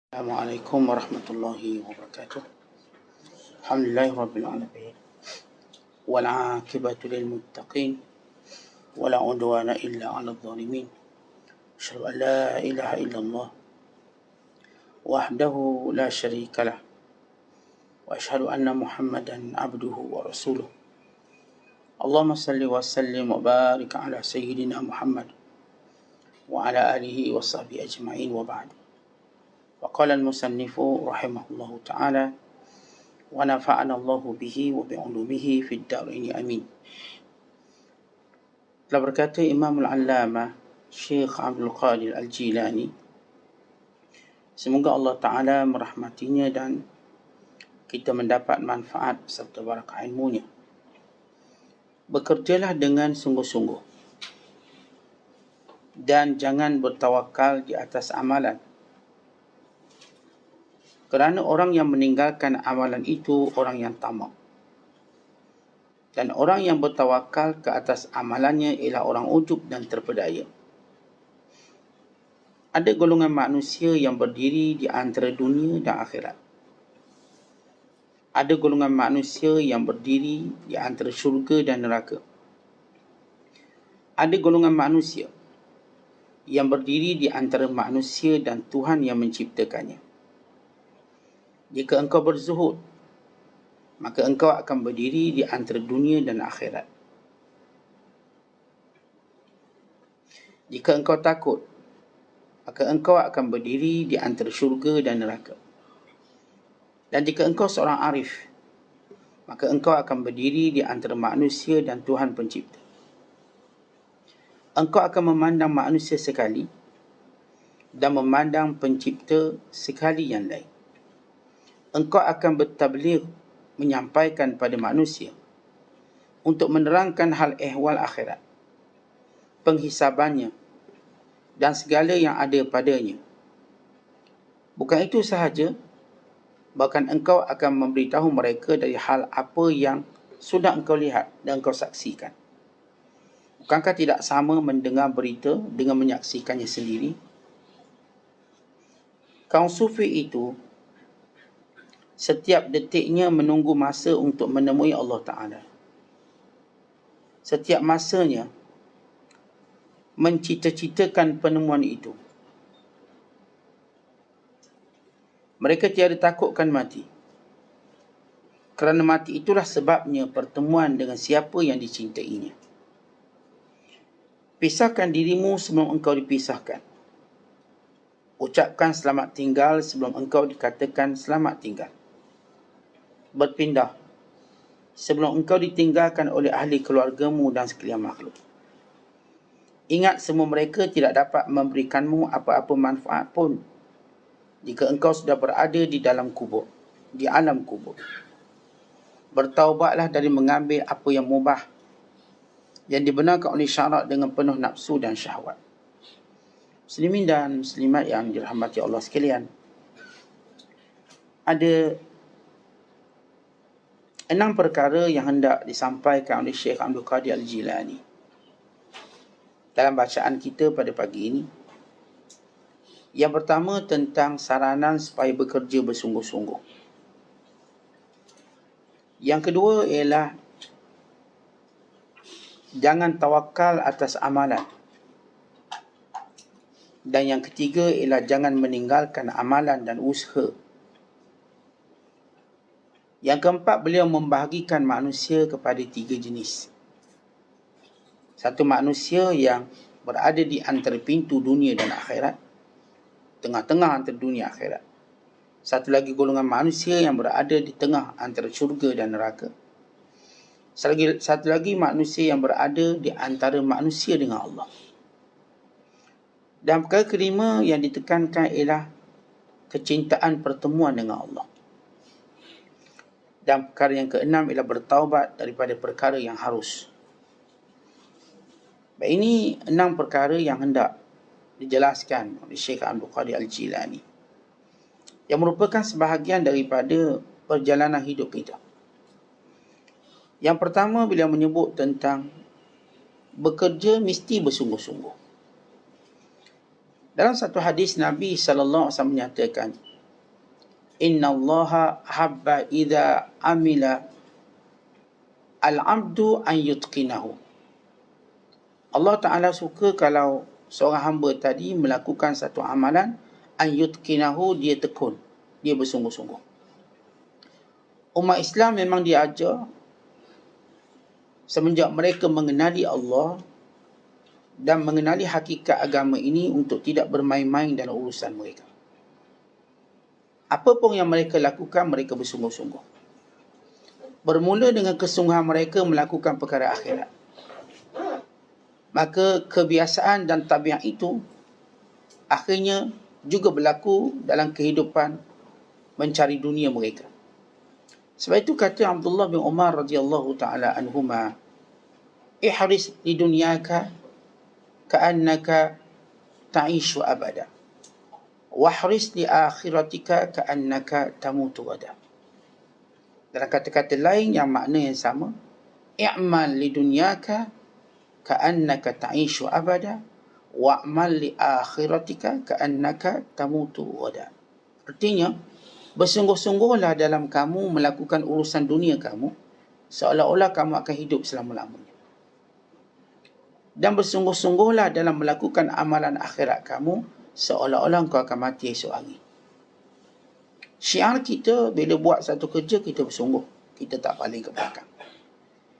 Assalamualaikum warahmatullahi wabarakatuh. Alhamdulillahi rabbil alamin. Wal 'aqibatu lil muttaqin wa la 'udwana illa 'alal zalimin. Asyhadu an la ilaha illallah wahdahu la syarika lah wa asyhadu anna Muhammadan 'abduhu wa rasuluh. Allahumma salli wa sallim wa barik ala sayyidina Muhammad wa ala alihi wa sahbihi ajma'in wa ba'd. وقال المصنف رحمه الله تعالى ونفعنا الله به وبعلومه في الدارين آمين. Telah berkata Imam Al-Allamah Syekh Abdul Qadir Al-Jilani, semoga Allah Ta'ala merahmatinya dan kita mendapat manfaat serta barakah ilmunya. Bekerjalah dengan sungguh-sungguh dan jangan bertawakal di atas amalan, kerana orang yang meninggalkan amalan itu orang yang tamak. Dan orang yang bertawakal ke atas amalannya ialah orang ujub dan terpedaya. Ada golongan manusia yang berdiri di antara dunia dan akhirat. Ada golongan manusia yang berdiri di antara syurga dan neraka. Ada golongan manusia yang berdiri di antara manusia dan Tuhan yang menciptakannya. Jika engkau berzuhud, maka engkau akan berdiri di antara dunia dan akhirat. Jika engkau takut, maka engkau akan berdiri di antara syurga dan neraka. Dan jika engkau seorang arif, maka engkau akan berdiri di antara manusia dan Tuhan pencipta. Engkau akan memandang manusia sekali dan memandang pencipta sekali yang lain. Engkau akan bertabligh menyampaikan pada manusia untuk menerangkan hal ehwal akhirat, penghisabannya dan segala yang ada padanya. Bukan itu sahaja, bahkan engkau akan memberitahu mereka dari hal apa yang sudah engkau lihat dan engkau saksikan. Bukankah tidak sama mendengar berita dengan menyaksikannya sendiri? Kaum sufi itu setiap detiknya menunggu masa untuk menemui Allah Ta'ala. Setiap masanya mencita-citakan penemuan itu. Mereka tiada takutkan mati, kerana mati itulah sebabnya pertemuan dengan siapa yang dicintainya. Pisahkan dirimu sebelum engkau dipisahkan. Ucapkan selamat tinggal sebelum engkau dikatakan selamat tinggal. Berpindah sebelum engkau ditinggalkan oleh ahli keluargamu dan sekalian makhluk. Ingat, semua mereka tidak dapat memberikanmu apa-apa manfaat pun jika engkau sudah berada di dalam kubur, di alam kubur. Bertaubatlah dari mengambil apa yang mubah, yang dibenarkan oleh syarak dengan penuh nafsu dan syahwat. Muslimin dan muslimat yang dirahmati Allah sekalian, ada 6 perkara yang hendak disampaikan oleh Syekh Abdul Qadir Al-Jilani dalam bacaan kita pada pagi ini. Yang pertama, tentang saranan supaya bekerja bersungguh-sungguh. Yang kedua ialah jangan tawakal atas amalan. Dan yang ketiga ialah jangan meninggalkan amalan dan usaha. Yang keempat, beliau membahagikan manusia kepada 3 jenis. Satu, manusia yang berada di antara pintu dunia dan akhirat, tengah-tengah antara dunia akhirat. Satu lagi, golongan manusia yang berada di tengah antara syurga dan neraka. Satu lagi, manusia yang berada di antara manusia dengan Allah. Dan perkara kelima yang ditekankan ialah kecintaan pertemuan dengan Allah. Dan perkara yang keenam ialah bertaubat daripada perkara yang harus. Baik, ini 6 perkara yang hendak dijelaskan oleh Syekh Abdul Qadir Al-Jilani, yang merupakan sebahagian daripada perjalanan hidup kita. Yang pertama, beliau menyebut tentang bekerja mesti bersungguh-sungguh. Dalam satu hadis, Nabi SAW menyatakan, innallaha habba idza amila al-'abdu an yutqinahu. Allah Ta'ala suka kalau seorang hamba tadi melakukan satu amalan, an yutqinahu, dia tekun, dia bersungguh-sungguh. Umat Islam memang diajar semenjak mereka mengenali Allah dan mengenali hakikat agama ini untuk tidak bermain-main dalam urusan mereka. Apa pun yang mereka lakukan, mereka bersungguh-sungguh. Bermula dengan kesungguhan mereka melakukan perkara akhirat. Maka kebiasaan dan tabiat itu akhirnya juga berlaku dalam kehidupan mencari dunia mereka. Sebab itu kata Abdullah bin Umar radhiyallahu taala anhuma, ihris li dunyaka ka'annaka ta'ishu abada, wahris li akhiratika ka'annaka tamutu ghadan. Dalam kata-kata lain yang makna yang sama, i'mal li dunyaka ka'annaka ta'ishu abada, wa'mal li akhiratika ka'annaka tamutu ghadan. Artinya, bersungguh-sungguhlah dalam kamu melakukan urusan dunia kamu seolah-olah kamu akan hidup selama-lamanya. Dan bersungguh-sungguhlah dalam melakukan amalan akhirat kamu seolah-olah engkau akan mati esok hari. Syiar kita bila buat satu kerja, kita bersungguh. Kita tak paling ke belakang.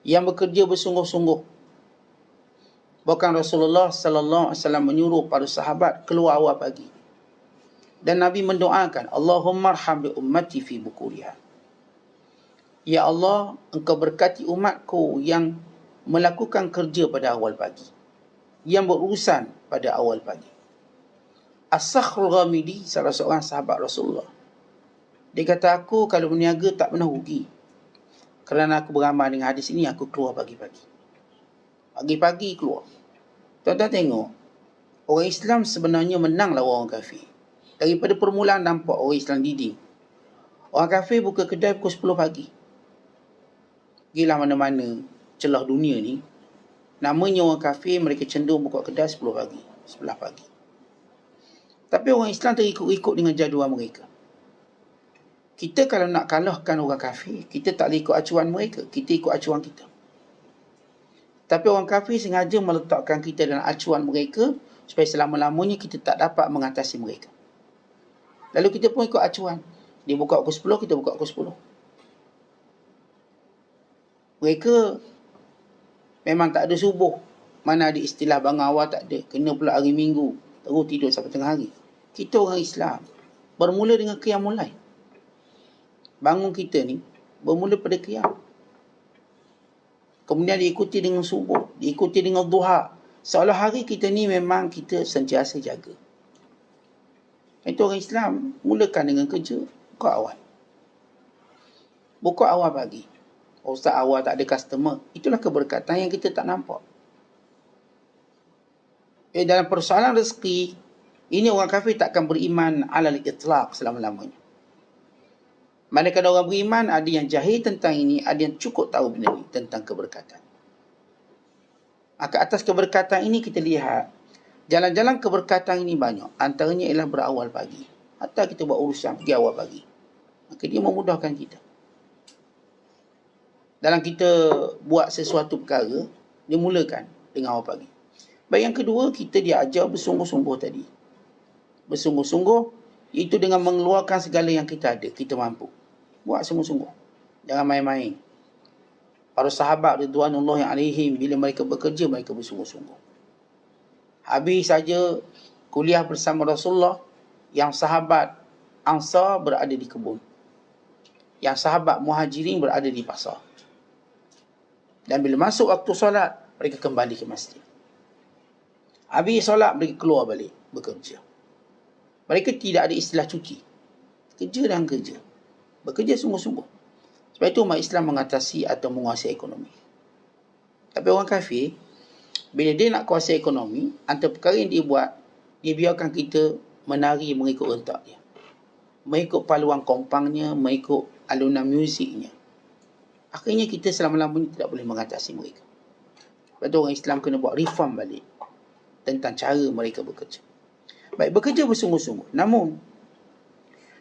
Yang bekerja bersungguh-sungguh. Bahkan Rasulullah sallallahu alaihi wasallam menyuruh para sahabat keluar awal pagi. Dan Nabi mendoakan, Allahumma arham bi ummati fi bukuriha. Ya Allah, engkau berkati umatku yang melakukan kerja pada awal pagi, yang berurusan pada awal pagi. As-Sakhrul Ghamidi, salah seorang sahabat Rasulullah, dia kata, aku kalau berniaga tak pernah rugi. Kerana aku beramal dengan hadis ini, aku keluar pagi-pagi. Pagi-pagi keluar. Tuan-tuan tengok, orang Islam sebenarnya menang lawan orang kafir. Daripada permulaan nampak orang Islam leading. Orang kafir buka kedai pukul 10 pagi. Gila mana-mana celah dunia ni. Namanya orang kafir, mereka cenderung buka kedai 10 pagi, 11 pagi. Tapi orang Islam terikut-ikut dengan jadual mereka. Kita kalau nak kalahkan orang kafir, kita tak boleh ikut acuan mereka. Kita ikut acuan kita. Tapi orang kafir sengaja meletakkan kita dalam acuan mereka supaya selama-lamanya kita tak dapat mengatasi mereka. Lalu kita pun ikut acuan. Dia buka pukul 10, kita buka pukul 10. Mereka memang tak ada subuh. Mana ada istilah bangun awal, tak ada. Kena pula hari Minggu, terus tidur sampai tengah hari. Kita orang Islam bermula dengan qiyamul lail. Bangun kita ni bermula pada qiyam. Kemudian diikuti dengan subuh, diikuti dengan duha. Seolah hari kita ni memang kita sentiasa jaga. Itu orang Islam mulakan dengan kerja, buka awal. Buka awal pagi. Ustaz awal tak ada customer. Itulah keberkatan yang kita tak nampak. Dalam persoalan rezeki, ini orang kafir takkan beriman alal itlaq selama-lamanya. Manakala orang beriman, ada yang jahil tentang ini, ada yang cukup tahu benda ini tentang keberkatan. Maka atas keberkatan ini kita lihat, jalan-jalan keberkatan ini banyak. Antaranya ialah berawal pagi. Hatta kita buat urusan pergi awal pagi. Maka dia memudahkan kita. Dalam kita buat sesuatu perkara, dia mulakan dengan awal pagi. Baik, yang kedua, kita diajar bersungguh-sungguh tadi. Bersungguh-sungguh, itu dengan mengeluarkan segala yang kita ada, kita mampu. Buat sungguh-sungguh. Jangan main-main. Para sahabat ridwanullahi alaihim, bila mereka bekerja, mereka bersungguh-sungguh. Habis saja kuliah bersama Rasulullah, yang sahabat Ansar berada di kebun. Yang sahabat Muhajirin berada di pasar. Dan bila masuk waktu solat, mereka kembali ke masjid. Habis solat, mereka keluar balik bekerja. Mereka tidak ada istilah cuti. Kerja dan kerja. Bekerja sungguh-sungguh. Sebab itu umat Islam mengatasi atau menguasai ekonomi. Tapi orang kafir, bila dia nak kuasai ekonomi, antara perkara yang dia buat, dia biarkan kita menari mengikut rentak dia. Mengikut paluan kompangnya, mengikut alunan musiknya. Akhirnya kita selama-lamanya tidak boleh mengatasi mereka. Sebab itu orang Islam kena buat reform balik tentang cara mereka bekerja. Baik, bekerja bersungguh-sungguh. Namun,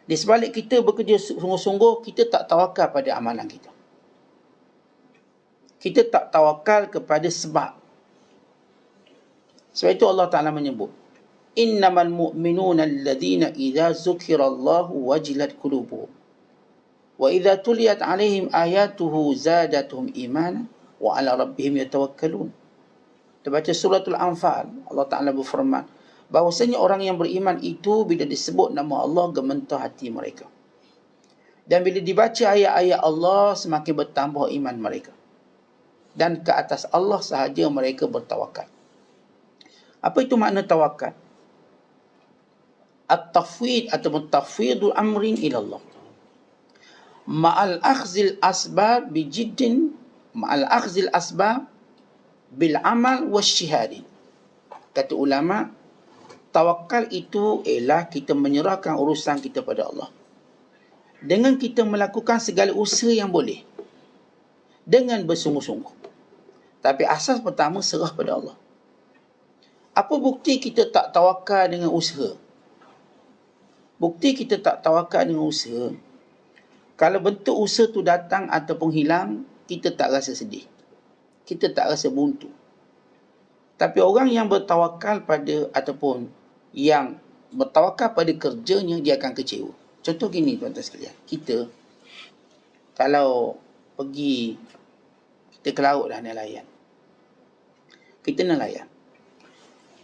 Di sebalik kita bekerja sungguh-sungguh, kita tak tawakal pada amalan kita. Kita tak tawakal kepada sebab. Sebab itu Allah Ta'ala menyebut, innamal mu'minuna alladhina idza zukirallahu wajilat qulubuhum wa idza tuliyat alaihim ayatuhu zadatuhum imana wa ala rabbihim yatawakkalun. Kita baca suratul Anfal, Allah Ta'ala berfirman, bahawasanya orang yang beriman itu bila disebut nama Allah gementar hati mereka. Dan bila dibaca ayat-ayat Allah semakin bertambah iman mereka. Dan ke atas Allah sahaja mereka bertawakal. Apa itu makna tawakal? At-tafwid atau tafwidul amrin ila Allah. Ma'al akhzil asbab bijiddin, ma'al akhzil asbab bil amal wasyihadin. Kata ulama, tawakal itu ialah kita menyerahkan urusan kita pada Allah. Dengan kita melakukan segala usaha yang boleh. Dengan bersungguh-sungguh. Tapi asas pertama serah pada Allah. Apa bukti kita tak tawakal dengan usaha? Bukti kita tak tawakal dengan usaha, kalau bentuk usaha tu datang ataupun hilang, kita tak rasa sedih. Kita tak rasa buntu. Tapi orang yang bertawakal pada ataupun yang bertawakal pada kerjanya, dia akan kecewa. Contoh gini tuan-tuan sekalian. Kita kalau pergi, kita ke laut dah nelayan. Kita nelayan.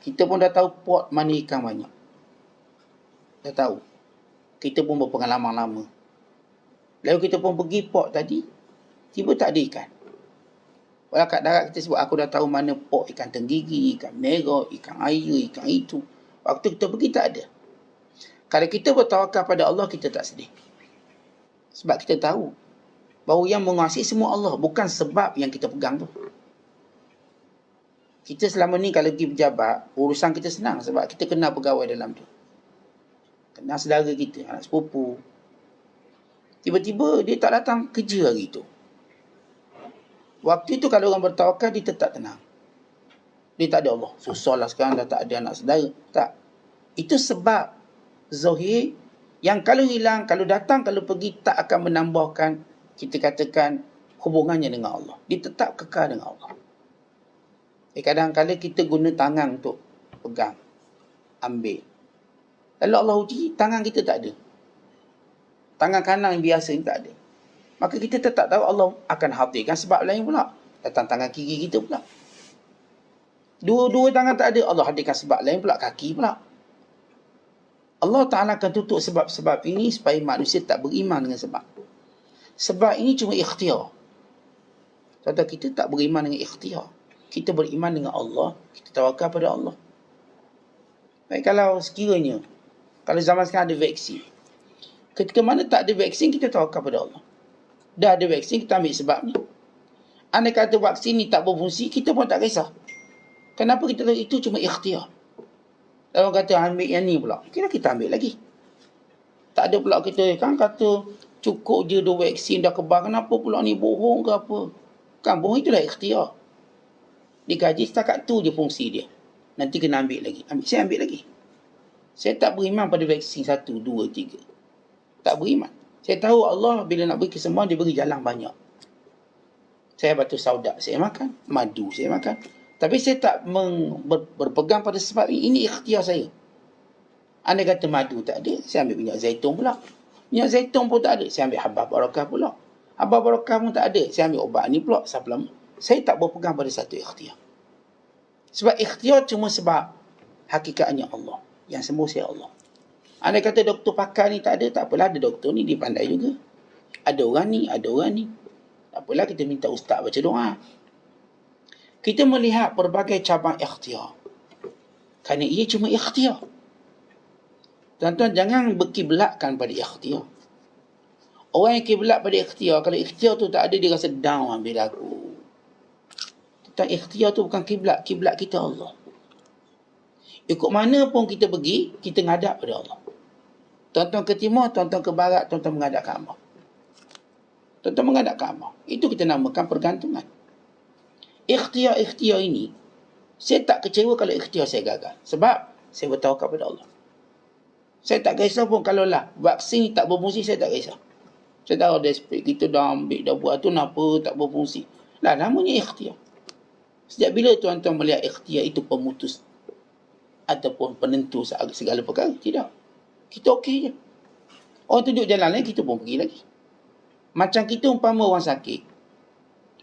Kita pun dah tahu port mana ikan banyak. Dah tahu. Kita pun berpengalaman lama. Lalu kita pun pergi port tadi, tiba tak ada ikan. Walau kat darat kita sebut, aku dah tahu mana port ikan tenggigi, ikan merah, ikan air, ikan itu. Waktu kita pergi tak ada. Kalau kita bertawakal pada Allah, kita tak sedih. Sebab kita tahu bahawa yang menguasai semua Allah, bukan sebab yang kita pegang tu. Kita selama ni kalau pergi pejabat, urusan kita senang sebab kita kenal pegawai dalam tu. Kenal saudara kita, anak sepupu. Tiba-tiba dia tak datang kerja hari tu. Waktu itu kalau orang bertawakal, dia tetap tenang. Dia tak ada Allah. Susahlah sekarang dah tak ada anak saudara. Tak. Itu sebab zahir yang kalau hilang, kalau datang, kalau pergi, tak akan menambahkan, kita katakan, hubungannya dengan Allah. Dia tetap kekal dengan Allah. Kadang-kadang kita guna tangan untuk pegang, ambil. Lalu Allah uji, tangan kita tak ada. Tangan kanan yang biasa ni tak ada. Maka kita tetap tahu Allah akan hadirkan sebab lain pula. Datang tangan kiri kita pula. Dua-dua tangan tak ada, Allah hadirkan sebab lain pula, kaki pula. Allah Ta'ala akan tutup sebab-sebab ini supaya manusia tak beriman dengan sebab. Sebab ini cuma ikhtiar. Contoh kita tak beriman dengan ikhtiar. Kita beriman dengan Allah, kita tawakal pada Allah. Baik, kalau sekiranya, kalau zaman sekarang ada vaksin, ketika mana tak ada vaksin, kita tawakal pada Allah. Dah ada vaksin, kita ambil sebabnya. Andai kata vaksin ni tak berfungsi, kita pun tak kisah. Kenapa kita tahu itu cuma ikhtiar? Orang kata ambil yang ni pula, kita ambil lagi. Tak ada pula kita kan kata cukup je dua vaksin dah kebal, kenapa pula ni bohong ke apa? Kan bohong itulah ikhtiar. Dikaji setakat tu je fungsi dia. Nanti kena ambil lagi. Saya ambil lagi. Saya tak beriman pada vaksin 1, 2, 3. Tak beriman. Saya tahu Allah bila nak beri kesembuhan, dia beri jalan banyak. Saya batu sauda, saya makan. Madu, saya makan. Tapi saya tak berpegang pada sebab ini ikhtiar saya. Anda kata madu tak ada, saya ambil minyak zaitun pula. Minyak zaitun pun tak ada, saya ambil habah barakah pula. Habah barakah pun tak ada, saya ambil ubat ni pula. Saya tak berpegang pada satu ikhtiar. Sebab ikhtiar cuma sebab hakikatnya Allah. Yang sembuh saya Allah. Anda kata doktor pakar ni tak ada, tak apalah, ada doktor ni, dia pandai juga. Ada orang ni, ada orang ni. Tak apalah, kita minta ustaz baca doa. Kita melihat berbagai cabang ikhtiar. Kerana ia cuma ikhtiar. Tuan-tuan, jangan berkiblatkan pada ikhtiar. Orang yang kiblat pada ikhtiar, kalau ikhtiar tu tak ada, dia rasa down ambil aku. Tentang ikhtiar tu bukan kiblat. Kiblat kita Allah. Ikut mana pun kita pergi, kita ngadap pada Allah. Tuan-tuan ke timur, tuan-tuan ke barat, tuan-tuan menghadap Kaabah. Tuan-tuan menghadap Kaabah. Itu kita namakan pergantungan. Ikhtiar-ikhtiar ini, saya tak kecewa kalau ikhtiar saya gagal. Sebab saya bertawakal pada Allah. Saya tak kisah pun kalau lah vaksin tak berfungsi, saya tak kisah. Saya tahu ada aspek kita dah ambil, dah buat tu, kenapa tak berfungsi. Lah, namanya ikhtiar. Sejak bila tuan-tuan melihat ikhtiar itu pemutus ataupun penentu segala perkara? Tidak. Kita okey je. Orang tunjuk jalan lain, kita pun pergi lagi. Macam kita umpama orang sakit.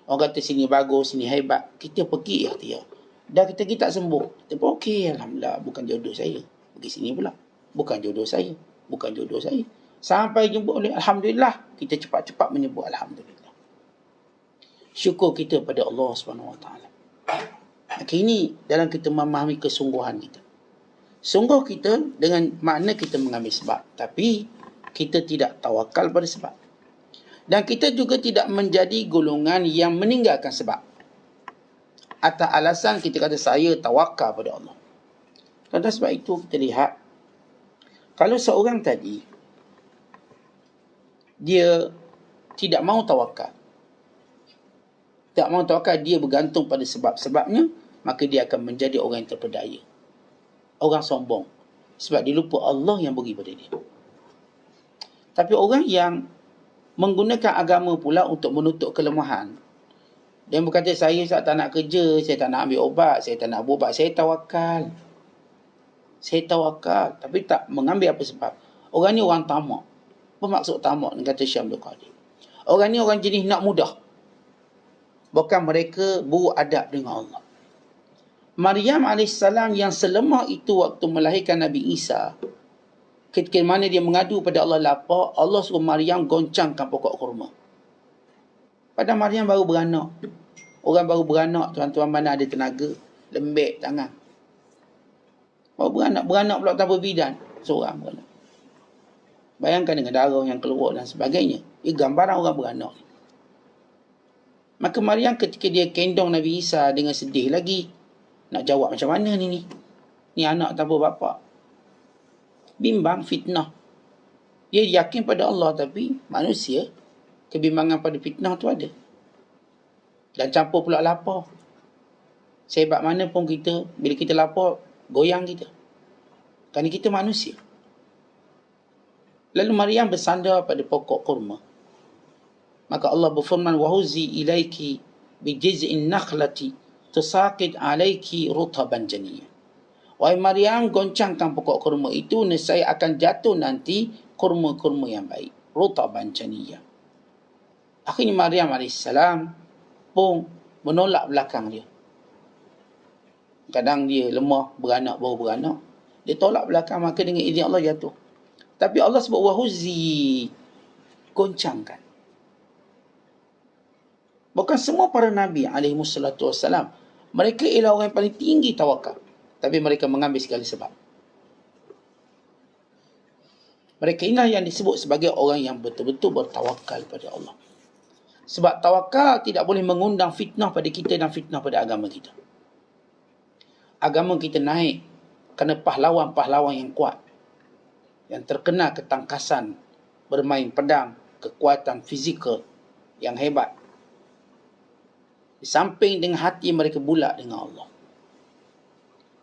Orang kata sini bagus, sini hebat. Kita pergi ikhtiar. Dah kita tak sembuh. Kita pun okey, alhamdulillah, bukan jodoh saya. Pergi sini pula. Bukan jodoh saya. Bukan jodoh saya. Sampai jumpa oleh alhamdulillah, kita cepat-cepat menyebut alhamdulillah. Syukur kita pada Allah SWT. Maka ini dalam kita memahami kesungguhan kita. Sungguh kita dengan makna kita mengambil sebab. Tapi kita tidak tawakal pada sebab. Dan kita juga tidak menjadi golongan yang meninggalkan sebab. Atas alasan kita kata saya tawakal pada Allah. Pada sebab itu kita lihat. Kalau seorang tadi dia tidak mahu tawakal. Tak mahu tawakal, dia bergantung pada sebab-sebabnya, maka dia akan menjadi orang yang terpedaya. Orang sombong. Sebab dia lupa Allah yang beri pada dia. Tapi orang yang menggunakan agama pula untuk menutup kelemahan. Dia berkata, saya tak nak kerja, saya tak nak ambil ubat, saya tak nak berubat, saya tawakal. Saya tawakal. Tapi tak mengambil apa sebab. Orang ni orang tamak. Apa maksud tamak? Kata Syekh Abdul Qadir. Orang ni orang jenis nak mudah. Bukan mereka buruk adab dengan Allah. Maryam AS yang selemah itu waktu melahirkan Nabi Isa. Ketika mana dia mengadu pada Allah lapar, Allah suruh Maryam goncangkan pokok kurma. Padahal Maryam baru beranak. Orang baru beranak, tuan-tuan, mana ada tenaga. Lembek tangan. Baru beranak pula tanpa bidan. Seorang beranak. Bayangkan dengan darah yang keluar dan sebagainya. Ia gambaran orang beranak. Maka Maryam ketika dia kendong Nabi Isa dengan sedih lagi. Nak jawab macam mana ni? Ni anak tanpa bapa. Bimbang, fitnah. Dia yakin pada Allah tapi manusia, kebimbangan pada fitnah tu ada. Dan campur pula lapar. Sehebat mana pun kita, bila kita lapar, goyang kita. Kerana kita manusia. Lalu Maryam bersandar pada pokok kurma. Maka Allah berfirman, "Wahuzi ilaiki bijiz'in nakhlati tusaqit alaiki rutaban janiyya." Wahai Maryam, goncangkan pokok kurma itu, nescaya akan jatuh nanti kurma-kurma yang baik. Rutaban janiyya. Akhirnya Maryam AS pun menolak belakang dia. Kadang dia lemah, baru beranak. Dia tolak belakang, maka dengan izin Allah jatuh. Tapi Allah sebut wahuzi, goncangkan. Bukan semua para Nabi alaihissalam, mereka ialah orang yang paling tinggi tawakal. Tapi mereka mengambil segala sebab. Mereka inilah yang disebut sebagai orang yang betul-betul bertawakal pada Allah. Sebab tawakal tidak boleh mengundang fitnah pada kita dan fitnah pada agama kita. Agama kita naik kerana pahlawan-pahlawan yang kuat. Yang terkena ketangkasan, bermain pedang, kekuatan fizikal yang hebat. Di samping dengan hati mereka bulat dengan Allah.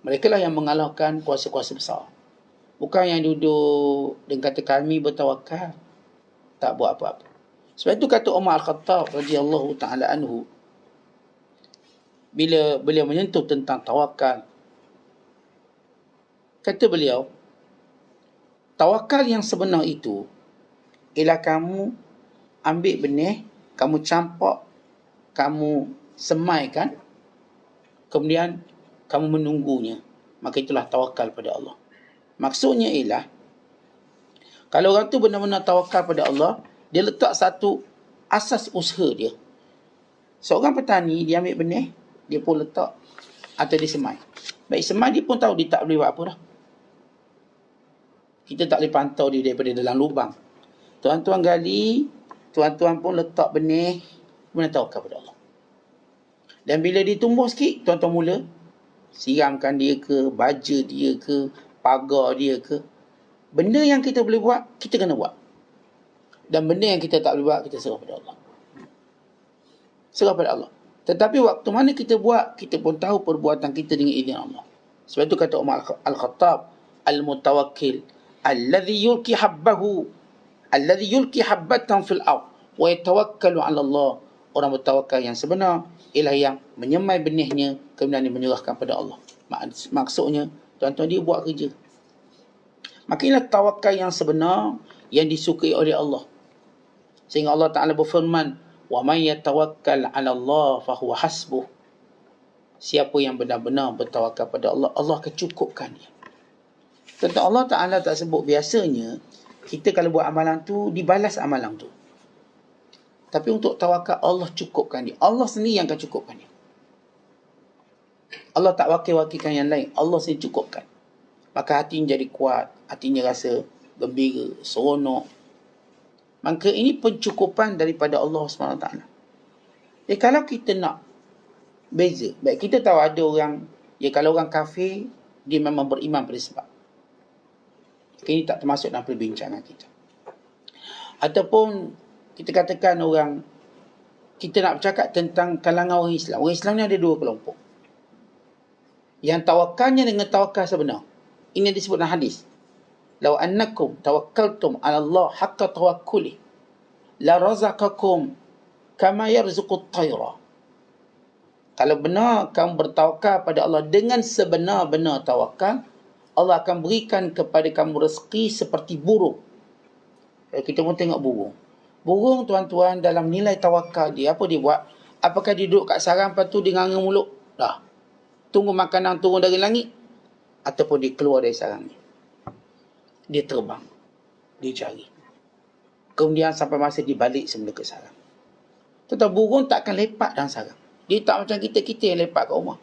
Mereka lah yang mengalahkan kuasa-kuasa besar. Bukan yang duduk dan kata kami bertawakal. Tak buat apa-apa. Sebab itu kata Umar Al-Khattab radhiyallahu ta'ala anhu. Bila beliau menyentuh tentang tawakal. Kata beliau, tawakal yang sebenar itu ialah kamu ambil benih, kamu campak, kamu semaikan, kemudian kamu menunggunya. Maka itulah tawakal pada Allah. Maksudnya ialah, kalau orang tu benar-benar tawakal pada Allah, dia letak satu asas usaha dia. Seorang petani, dia ambil benih, dia pun letak atau dia semai. Baik semai, dia pun tahu dia tak boleh buat apa dah. Kita tak boleh pantau dia daripada dalam lubang. Tuan-tuan gali, tuan-tuan pun letak benih, kemudian tawakal pada Allah. Dan bila dia tumbuh sikit, tuan-tuan mula siramkan dia ke, baja dia ke, pagar dia ke. Benda yang kita boleh buat, kita kena buat. Dan benda yang kita tak boleh buat, kita serah pada Allah. Serah pada Allah. Tetapi waktu mana kita buat, kita pun tahu perbuatan kita dengan izin Allah. Sebab itu kata Umar Al-Khattab, Al-Mutawakkil Alladhi yulki habbahu, alladhi yulki habbatan fil ard wa yatawakkalu 'ala Allah. Orang bertawakal yang sebenar ialah yang menyemai benihnya kemudian dia menyerahkan pada Allah. Maksudnya, tuan-tuan, dia buat kerja. Maka inilah tawakal yang sebenar yang disukai oleh Allah. Sehingga Allah Ta'ala berfirman, wa man yatawakkal 'ala Allah fahuwa hasbuh. Siapa yang benar-benar bertawakal pada Allah, Allah akan cukupkan dia. Tentu Allah Ta'ala tak sebut. Biasanya kita kalau buat amalan tu, dibalas amalan tu. Tapi untuk tawakal, Allah cukupkan dia. Allah sendiri yang akan cukupkan dia. Allah tak wakil-wakilkan yang lain. Allah sendiri cukupkan. Maka hatinya jadi kuat. Hatinya rasa gembira, seronok. Maka ini pencukupan daripada Allah SWT. Kalau kita nak beza, baik kita tahu ada orang, kalau orang kafir, dia memang beriman pada sebab. Ini tak termasuk dalam perbincangan kita. Ataupun kita katakan orang, kita nak bercakap tentang kalangan orang Islam. Orang Islam ni ada dua kelompok. Yang tawakalnya dengan tawakal sebenar. Ini disebut dalam hadis. Lau annakum tawakkaltum 'ala Allah haqqa tawakkuli la razaqakum kama yarzuqut tayra. Kalau benar kamu bertawakal pada Allah dengan sebenar-benar tawakal, Allah akan berikan kepada kamu rezeki seperti burung. Kita pun tengok burung. Burung, tuan-tuan, dalam nilai tawakal dia, apa dia buat? Apakah dia duduk kat sarang, lepas tu dia nganga mulut? Dah. Tunggu makanan turun dari langit? Ataupun dia keluar dari sarangnya? Dia terbang. Dia cari. Kemudian sampai masa dia balik semula ke sarang. Tetapi burung tak akan lepak dalam sarang. Dia tak macam kita yang lepak kat rumah.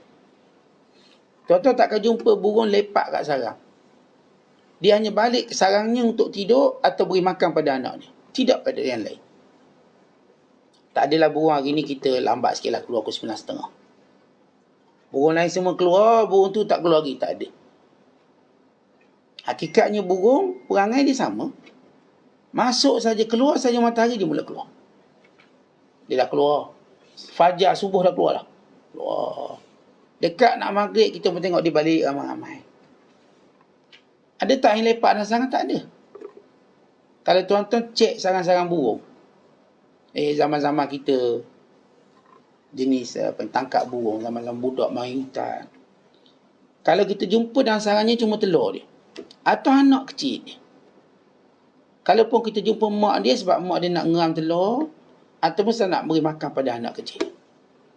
Tuan-tuan takkan jumpa burung lepak kat sarang. Dia hanya balik ke sarangnya untuk tidur atau beri makan pada anaknya. Tidak pada yang lain. Tak adalah burung hari ni kita lambat sikit lah keluar pukul 9.30. Burung lain semua keluar, burung tu tak keluar lagi. Tak ada. Hakikatnya burung, perangai dia sama. Masuk saja, keluar saja matahari, dia mula keluar. Dia dah keluar. Fajar, subuh dah keluar dah. Keluar. Dekat nak maghrib, kita pun tengok dia balik ramai-ramai. Ada tak yang lepak dalam sarang? Tak ada. Kalau tuan-tuan cek sarang-sarang burung. Zaman-zaman kita jenis tangkap burung, zaman-zaman budak main hutan. Kalau kita jumpa dalam sarangnya cuma telur dia. Atau anak kecil dia. Kalaupun kita jumpa mak dia sebab mak dia nak ngeram telur, ataupun saya nak beri makan pada anak kecil.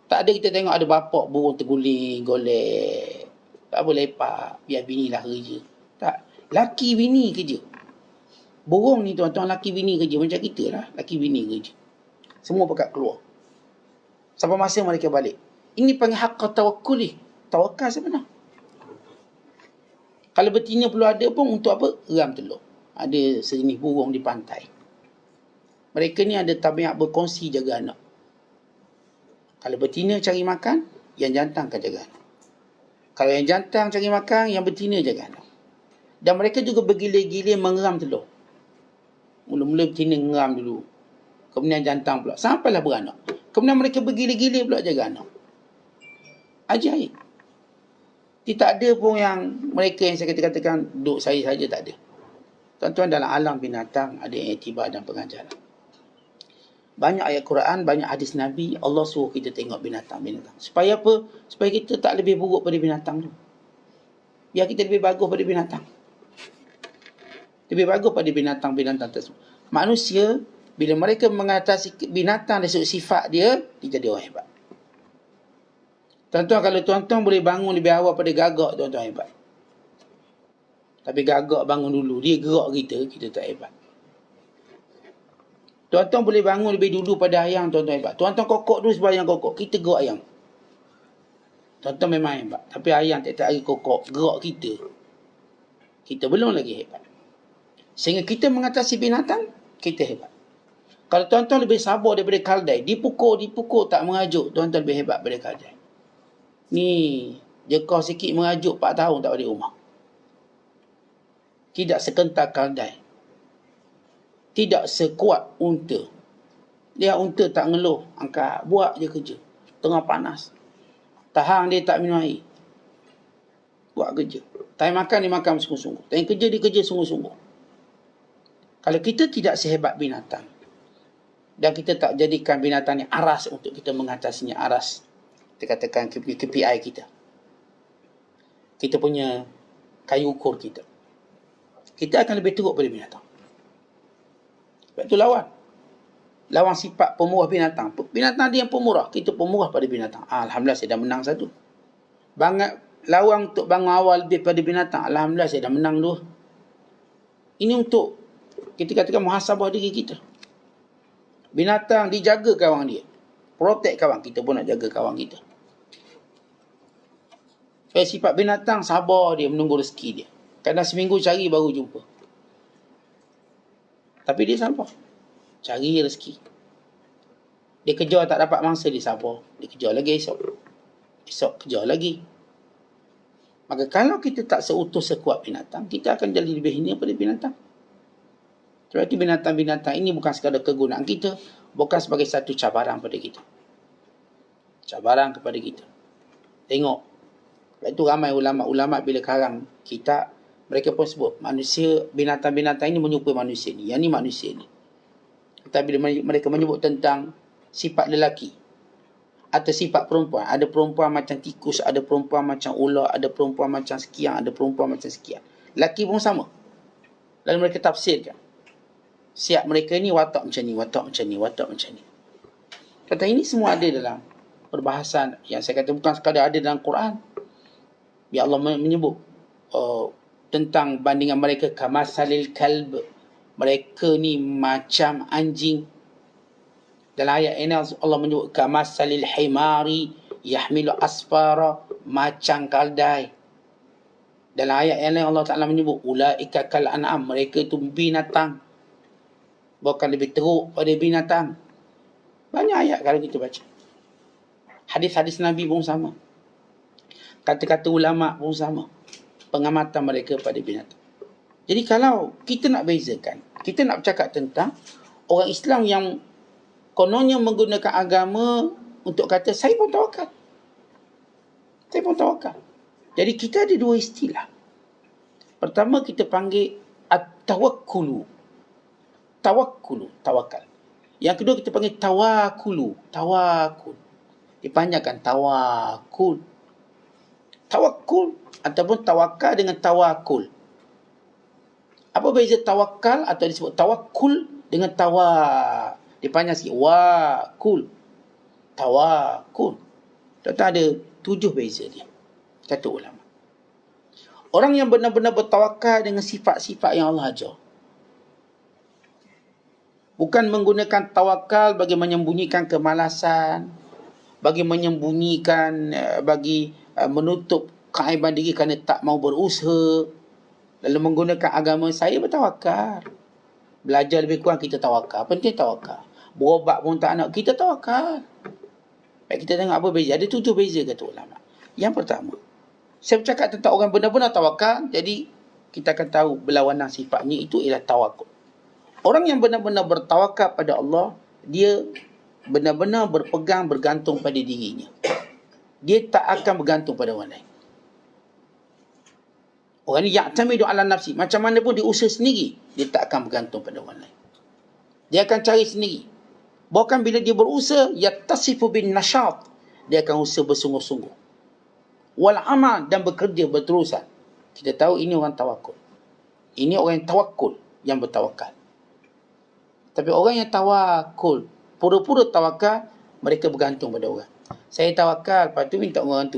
Tak ada kita tengok ada bapak burung terguling, golek. Tak boleh lepak, biar bini lah kerja. Tak. Laki bini kerja. Burung ni tuan-tuan, laki bini kerja. Macam kita lah, laki bini kerja. Semua pekat keluar. Sampai masa mereka balik. Ini panggil haqqa tawakkuli. Tawakal sebenar. Kalau betina perlu ada pun untuk apa? Ram telur. Ada sejenis burung di pantai. Mereka ni ada tabiat berkongsi jaga anak. Kalau betina cari makan, yang jantan akan jaga anak. Kalau yang jantan cari makan, yang betina jaga anak. Dan mereka juga bergilir-gilir mengeram telur. Mula-mula betina ngeram dulu. Kemudian jantan pula. Sampailah beranak. Kemudian mereka bergilir-gilir pula jaga anak. Ajaib. Tak ada pun yang mereka yang saya katakan duduk saya saja, tak ada. Tuan-tuan, dalam alam binatang ada yang iktibar dan pengajaran. Banyak ayat Quran, banyak hadis Nabi, Allah suruh kita tengok binatang-binatang. Supaya apa? Supaya kita tak lebih buruk pada binatang tu. Biar kita lebih bagus pada binatang. Lebih bagus pada binatang-binatang tersebut. Manusia, bila mereka mengatasi binatang dari sifat dia, dia jadi orang hebat. Tuan-tuan, kalau tuan-tuan boleh bangun lebih awal pada gagak, tuan-tuan hebat. Tapi gagak bangun dulu, dia gerak kita tak hebat. Tuan-tuan boleh bangun lebih dulu pada ayam, tuan-tuan hebat. Tuan-tuan kokok dulu sebab ayam kokok, kita gerak ayam. Tuan-tuan memang hebat. Tapi ayam tiap-tiap hari kokok, gerak kita belum lagi hebat. Sehingga kita mengatasi binatang, kita hebat. Kalau tuan-tuan lebih sabar daripada kaldai, dipukul tak mengajuk, tuan-tuan lebih hebat daripada kaldai. Ni, jekau sikit mengajuk 4 tahun tak balik rumah. Tidak sekental kaldai. Tidak sekuat unta. Dia unta tak ngeluh, angkat, buat je kerja. Tengah panas. Tahan dia tak minum air. Buat kerja. Time makan dia makan sungguh-sungguh. Time kerja dia kerja sungguh-sungguh. Kalau kita tidak sehebat binatang, dan kita tak jadikan binatang ni aras untuk kita mengatasinya, aras, kita katakan KPI kita, kita punya kayu ukur kita akan lebih teruk pada binatang. Sebab itu lawan sifat pemurah binatang. Binatang dia yang pemurah, kita pemurah pada binatang. Alhamdulillah saya dah menang satu. Lawan untuk bangun awal lebih pada binatang, alhamdulillah saya dah menang dua. Ini untuk kita katakan muhasabah diri kita. Binatang dijaga kawan dia, protect kawan, kita pun nak jaga kawan kita. Sifat binatang sabar dia, menunggu rezeki dia. Kadang seminggu cari baru jumpa, tapi dia sabar cari rezeki. Dia kejar tak dapat mangsa, dia sabar, dia kejar lagi esok kejar lagi. Maka kalau kita tak seutuh sekuat binatang, kita akan jadi lebih hina pada binatang. Sebab itu binatang-binatang ini bukan sekadar kegunaan kita, bukan sebagai satu cabaran pada kita, cabaran kepada kita. Tengok, sebab itu ramai ulama-ulama bila karang kita, mereka pun sebut manusia, binatang-binatang ini menyerupai manusia ni, yang ni manusia ni. Tapi bila mereka menyebut tentang sifat lelaki atau sifat perempuan, ada perempuan macam tikus, ada perempuan macam ular, ada perempuan macam sekian, ada perempuan macam sekian. Lelaki pun sama. Lalu mereka tafsirkan, siap mereka ni watak macam ni, watak macam ni, watak macam ni. Kata ini semua ada dalam perbahasan yang saya kata bukan sekadar ada dalam Quran. Ya Allah menyebut tentang bandingan mereka, kamasalil kalb, mereka ni macam anjing. Dalam ayat ini Allah menyebut kamasalil himari yahmilu asfara, macam kaldai. Dalam ayat yang lain Allah Ta'ala menyebut ulaika kal an'am, mereka itu binatang, bukan lebih teruk pada binatang. Banyak ayat kalau kita baca. Hadis-hadis Nabi pun sama, kata-kata ulama pun sama, pengamatan mereka pada binatang. Jadi kalau kita nak bezakan, kita nak bercakap tentang orang Islam yang kononnya menggunakan agama untuk kata saya pun tawakal, saya pun tawakal. Jadi kita ada dua istilah. Pertama kita panggil at-tawakkulu, tawakal. Yang kedua kita panggil tawakul. Dipanjangkan tawakul. Tawakul ataupun tawakal dengan tawakul. Apa beza tawakal atau disebut tawakul dengan dipanjang sikit, wakul. Tawakul. Tentu ada 7 beza dia, kata ulama. Orang yang benar-benar bertawakal dengan sifat-sifat yang Allah ajar, bukan menggunakan tawakal bagi menyembunyikan kemalasan, bagi menyembunyikan, bagi menutup keaiban diri kerana tak mau berusaha, lalu menggunakan agama saya bertawakal. Belajar lebih kurang kita tawakal, penting tawakal. Berobat pun tak nak, kita tawakal. Baik, kita tengok apa beza. Ada 7 beza kata ulama. Yang pertama, saya bercakap tentang orang benar-benar tawakal, jadi kita akan tahu berlawanan sifatnya itu ialah tawakul. Orang yang benar-benar bertawakal pada Allah, dia benar-benar bergantung pada dirinya. Dia tak akan bergantung pada orang lain. Orang ni ya'tamidu ala nafsi, macam mana pun dia usaha sendiri, dia tak akan bergantung pada orang lain. Dia akan cari sendiri. Bahkan bila dia berusaha, yattasifu bin nasyat, dia akan usaha bersungguh-sungguh. Wal amal, dan bekerja berterusan. Kita tahu ini orang tawakul. Ini orang yang tawakul, yang bertawakal. Tapi orang yang tawakul, pura-pura tawakal, mereka bergantung pada orang. Saya tawakal, lepas tu minta orang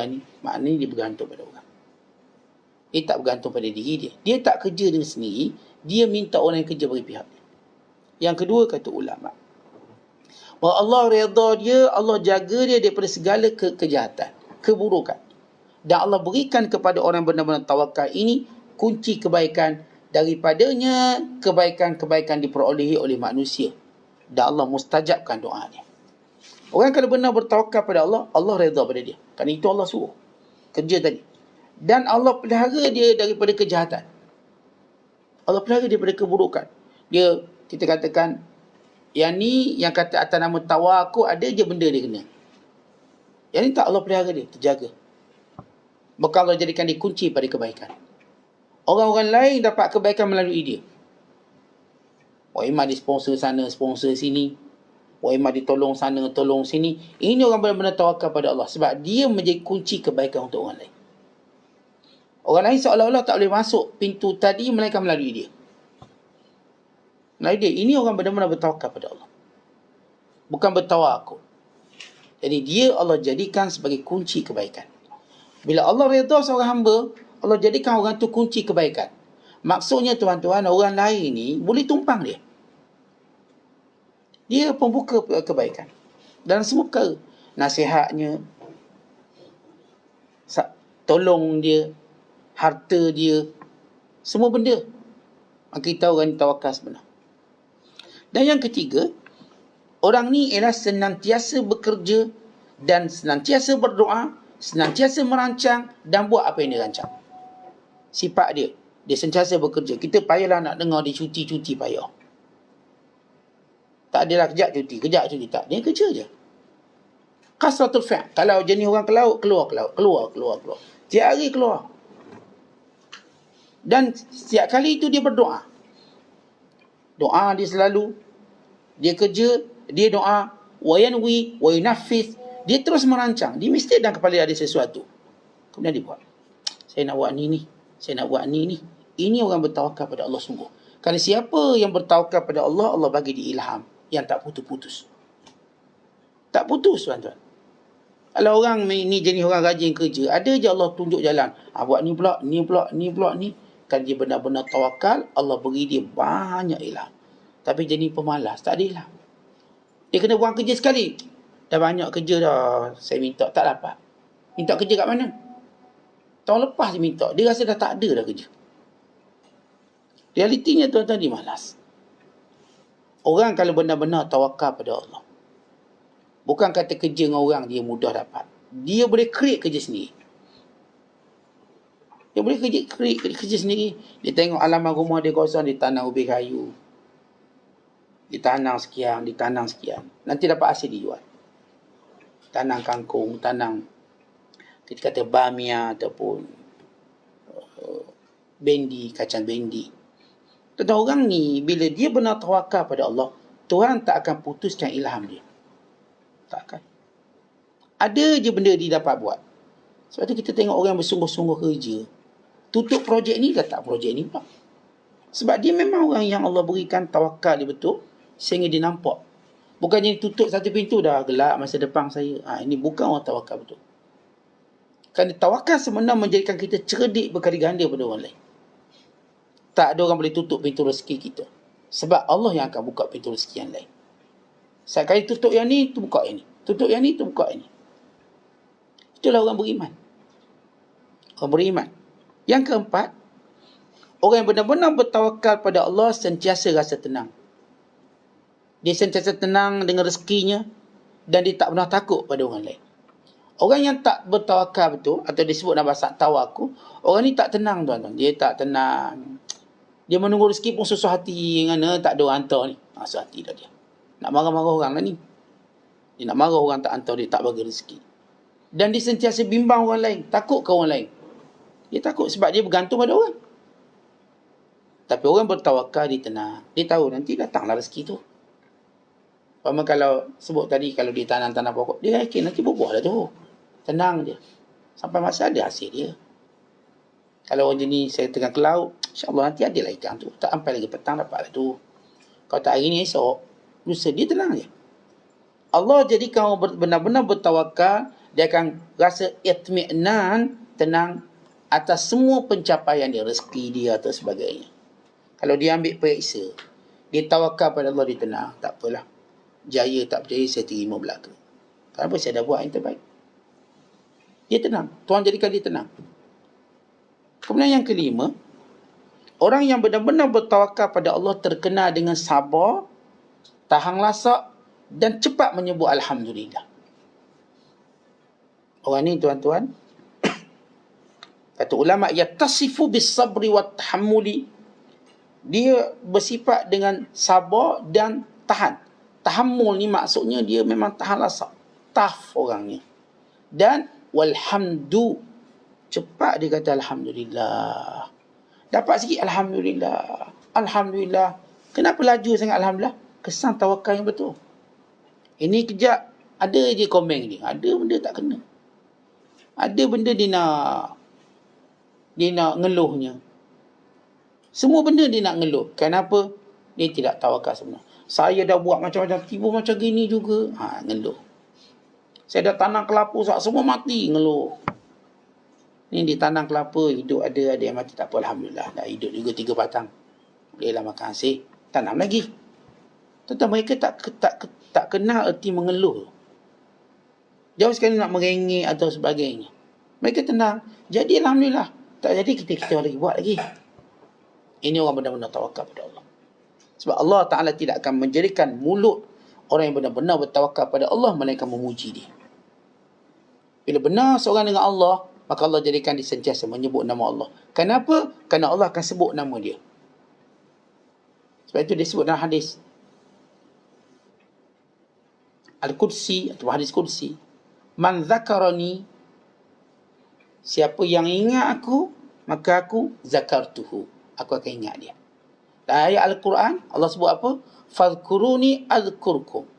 ni. Maknanya dia bergantung pada orang. Dia tak bergantung pada diri dia. Dia tak kerja dengan sendiri, dia minta orang yang kerja bagi pihak dia. Yang kedua kata ulama, bahawa Allah redha dia, Allah jaga dia daripada segala kejahatan, keburukan. Dan Allah berikan kepada orang yang benar-benar tawakal ini kunci kebaikan. Daripadanya kebaikan-kebaikan diperolehi oleh manusia, dan Allah mustajabkan doa dia. Orang kalau benar bertawakal pada Allah, Allah redha pada dia. Kerana itu Allah suruh kerja tadi. Dan Allah pelihara dia daripada kejahatan. Allah pelihara dia daripada keburukan. Dia, kita katakan, yang ni yang kata atas nama tawakul, ada je benda dia kena. Yang ni tak, Allah pelihara dia, terjaga. Maka Allah jadikan dia kunci pada kebaikan. Orang-orang lain dapat kebaikan melalui dia. Imam di sponsor sana, sponsor sini. Imam ditolong sana, tolong sini. Ini orang benar-benar tawakal pada Allah. Sebab dia menjadi kunci kebaikan untuk orang lain. Orang lain seolah-olah tak boleh masuk pintu tadi melainkan melalui dia. Melalui dia. Ini orang benar-benar bertawakal pada Allah. Bukan bertawakul. Jadi dia Allah jadikan sebagai kunci kebaikan. Bila Allah redha seorang hamba, Allah jadikan orang tu kunci kebaikan. Maksudnya tuan-tuan, orang lain ni boleh tumpang dia. Dia pembuka kebaikan. Dalam semua perkara. Nasihatnya, tolong dia, harta dia, semua benda. Maka kita orang tawakal sebenar. Dan yang ketiga, orang ni ialah senantiasa bekerja dan senantiasa berdoa, senantiasa merancang dan buat apa yang dia rancang. Sifat dia. Dia sentiasa bekerja. Kita payahlah nak dengar dia cuti-cuti payah. Tak adalah kejap cuti. Tak. Dia kerja je. Kasratul fi'l. Kalau jenis orang ke laut, keluar. Tiap hari keluar. Dan setiap kali itu dia berdoa. Doa dia selalu. Dia kerja, dia doa. Wa yanwi, wa yunaffis. Dia terus merancang. Dia mesti dalam kepala ada sesuatu. Kemudian dia buat. Saya nak buat ni. Saya nak buat ni. Ini orang bertawakal pada Allah sungguh. Kerana siapa yang bertawakal pada Allah, Allah bagi dia ilham yang tak putus-putus. Tak putus, tuan-tuan. Kalau orang ni jenis orang rajin kerja, ada je Allah tunjuk jalan. Buat ni pula. Kan dia benar-benar tawakal, Allah beri dia banyak ilham. Tapi jenis pemalas, tak ada ilham. Dia kena buang kerja sekali. Dah banyak kerja dah, saya minta, tak dapat. Minta kerja kat mana? Tahun lepas dia minta, dia rasa dah tak ada dah kerja. Realitinya tuan-tuan, dia malas. Orang kalau benar-benar tawakal pada Allah, bukan kata kerja dengan orang dia mudah dapat. Dia boleh create kerja sendiri. Dia boleh create kerja sendiri. Dia tengok halaman rumah dia kosong, dia tanam ubi kayu. Ditanam sekian. Nanti dapat hasil dijual. Tanam kangkung, tanam kita kata bamia ataupun bendi, kacang bendi. Tentang orang ni, bila dia benar tawakal pada Allah, Tuhan tak akan putuskan ilham dia. Tak akan. Ada je benda dia dapat buat. Sebab tu kita tengok orang bersungguh-sungguh kerja. Tutup projek ni, letak projek ni pula. Sebab dia memang orang yang Allah berikan tawakal dia betul, sehingga dia nampak. Bukannya tutup satu pintu, dah gelap masa depan saya. Ini bukan orang tawakal betul. Kerana tawakal sebenarnya menjadikan kita cerdik berkali ganda pada orang lain. Tak ada orang boleh tutup pintu rezeki kita. Sebab Allah yang akan buka pintu rezeki yang lain. Sekali tutup yang ni, tu buka yang ni. Tutup yang ni, tu buka yang ni. Itulah orang beriman. Orang beriman. Yang keempat, orang yang benar-benar bertawakal pada Allah sentiasa rasa tenang. Dia sentiasa tenang dengan rezekinya dan dia tak pernah takut pada orang lain. Orang yang tak bertawakal betul, atau disebut dalam bahasa tawakul, orang ni tak tenang, tuan-tuan. Dia tak tenang. Dia menunggu rezeki pun susah hati. Kerana tak ada orang hantar ni. Susah hati dah dia. Nak marah-marah orang lah ni. Dia nak marah orang tak hantar dia, tak bagi rezeki. Dan dia sentiasa bimbang orang lain. Takut ke orang lain. Dia takut sebab dia bergantung pada orang. Tapi orang bertawakal, dia tenang. Dia tahu nanti datanglah rezeki tu. Sama kalau sebut tadi, kalau dia tanam pokok, dia yakin nanti berbuah lah tu. Tenang dia. Sampai masa ada hasil dia. Kalau orang jenis saya tengah ke laut, insyaAllah nanti ada lah ikan tu. Tak sampai lagi petang dapat lah tu. Kalau tak hari ni, esok, lusa dia tenang je. Allah jadikan orang benar-benar bertawakal, dia akan rasa itmi'nan, tenang atas semua pencapaian dia, rezeki dia atau sebagainya. Kalau dia ambil periksa, dia tawakal pada Allah, dia tenang. Tak apalah. Jaya tak berjaya, saya terima belaka. Kenapa saya dah buat yang terbaik? Dia tenang. Tuhan jadikan dia tenang. Kemudian yang kelima, orang yang benar-benar bertawakal pada Allah terkenal dengan sabar, tahan lasak dan cepat menyebut Alhamdulillah. Orang ni tuan-tuan, kata ulama, yattasifu bis sabri wat tahammuli. Dia bersifat dengan sabar dan tahan. Tahammul ni maksudnya dia memang tahan lasak. Tough orangnya. Dan walhamdu, cepat dia kata Alhamdulillah. Dapat sikit Alhamdulillah. Alhamdulillah. Kenapa laju sangat? Alhamdulillah. Kesan tawakal yang betul. Ini kejap ada je komen dia. Ada benda tak kena. Ada benda dia nak ngeluhnya. Semua benda dia nak ngeluh. Kenapa? Dia tidak tawakal sebenarnya. Saya dah buat macam-macam, tiba macam gini juga. Ngeluh. Saya dah tanam kelapa, semua mati, ngeluh. Ni ditanam kelapa, hidup ada yang mati, tak apa, alhamdulillah. Dah hidup juga 3 batang. Bolehlah makan hasil. Tanam lagi. Tentang mereka tak kenal erti mengeluh. Jauh sekali nak merengek atau sebagainya. Mereka tenang. Jadi alhamdulillah. Tak jadi kita lagi buat lagi. Ini orang benar-benar tawakal pada Allah. Sebab Allah Ta'ala tidak akan menjadikan mulut orang yang benar-benar bertawakal pada Allah melainkan memuji dia. Bila benar seorang dengan Allah, maka Allah jadikan dia sentiasa menyebut nama Allah. Kenapa? Kerana Allah akan sebut nama dia. Sebab itu dia sebut dalam hadis Al-Qudsi atau hadis Qudsi, man zakarani, siapa yang ingat aku, maka aku zakartuhu, aku akan ingat dia. Dalam ayat Al-Quran, Allah sebut apa? Fadhkuruni adhkurkum.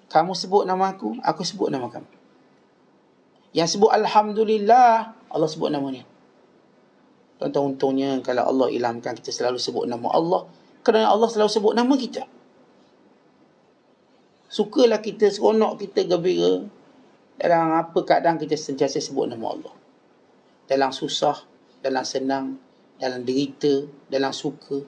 Kamu sebut nama aku sebut nama kamu. Yang sebut Alhamdulillah, Allah sebut nama dia. Tuan-tuan, untungnya kalau Allah ilhamkan kita selalu sebut nama Allah, kerana Allah selalu sebut nama kita. Sukalah kita, seronok kita, gembira. Dalam apa keadaan kita sentiasa sebut nama Allah. Dalam susah, dalam senang, dalam derita, dalam suka,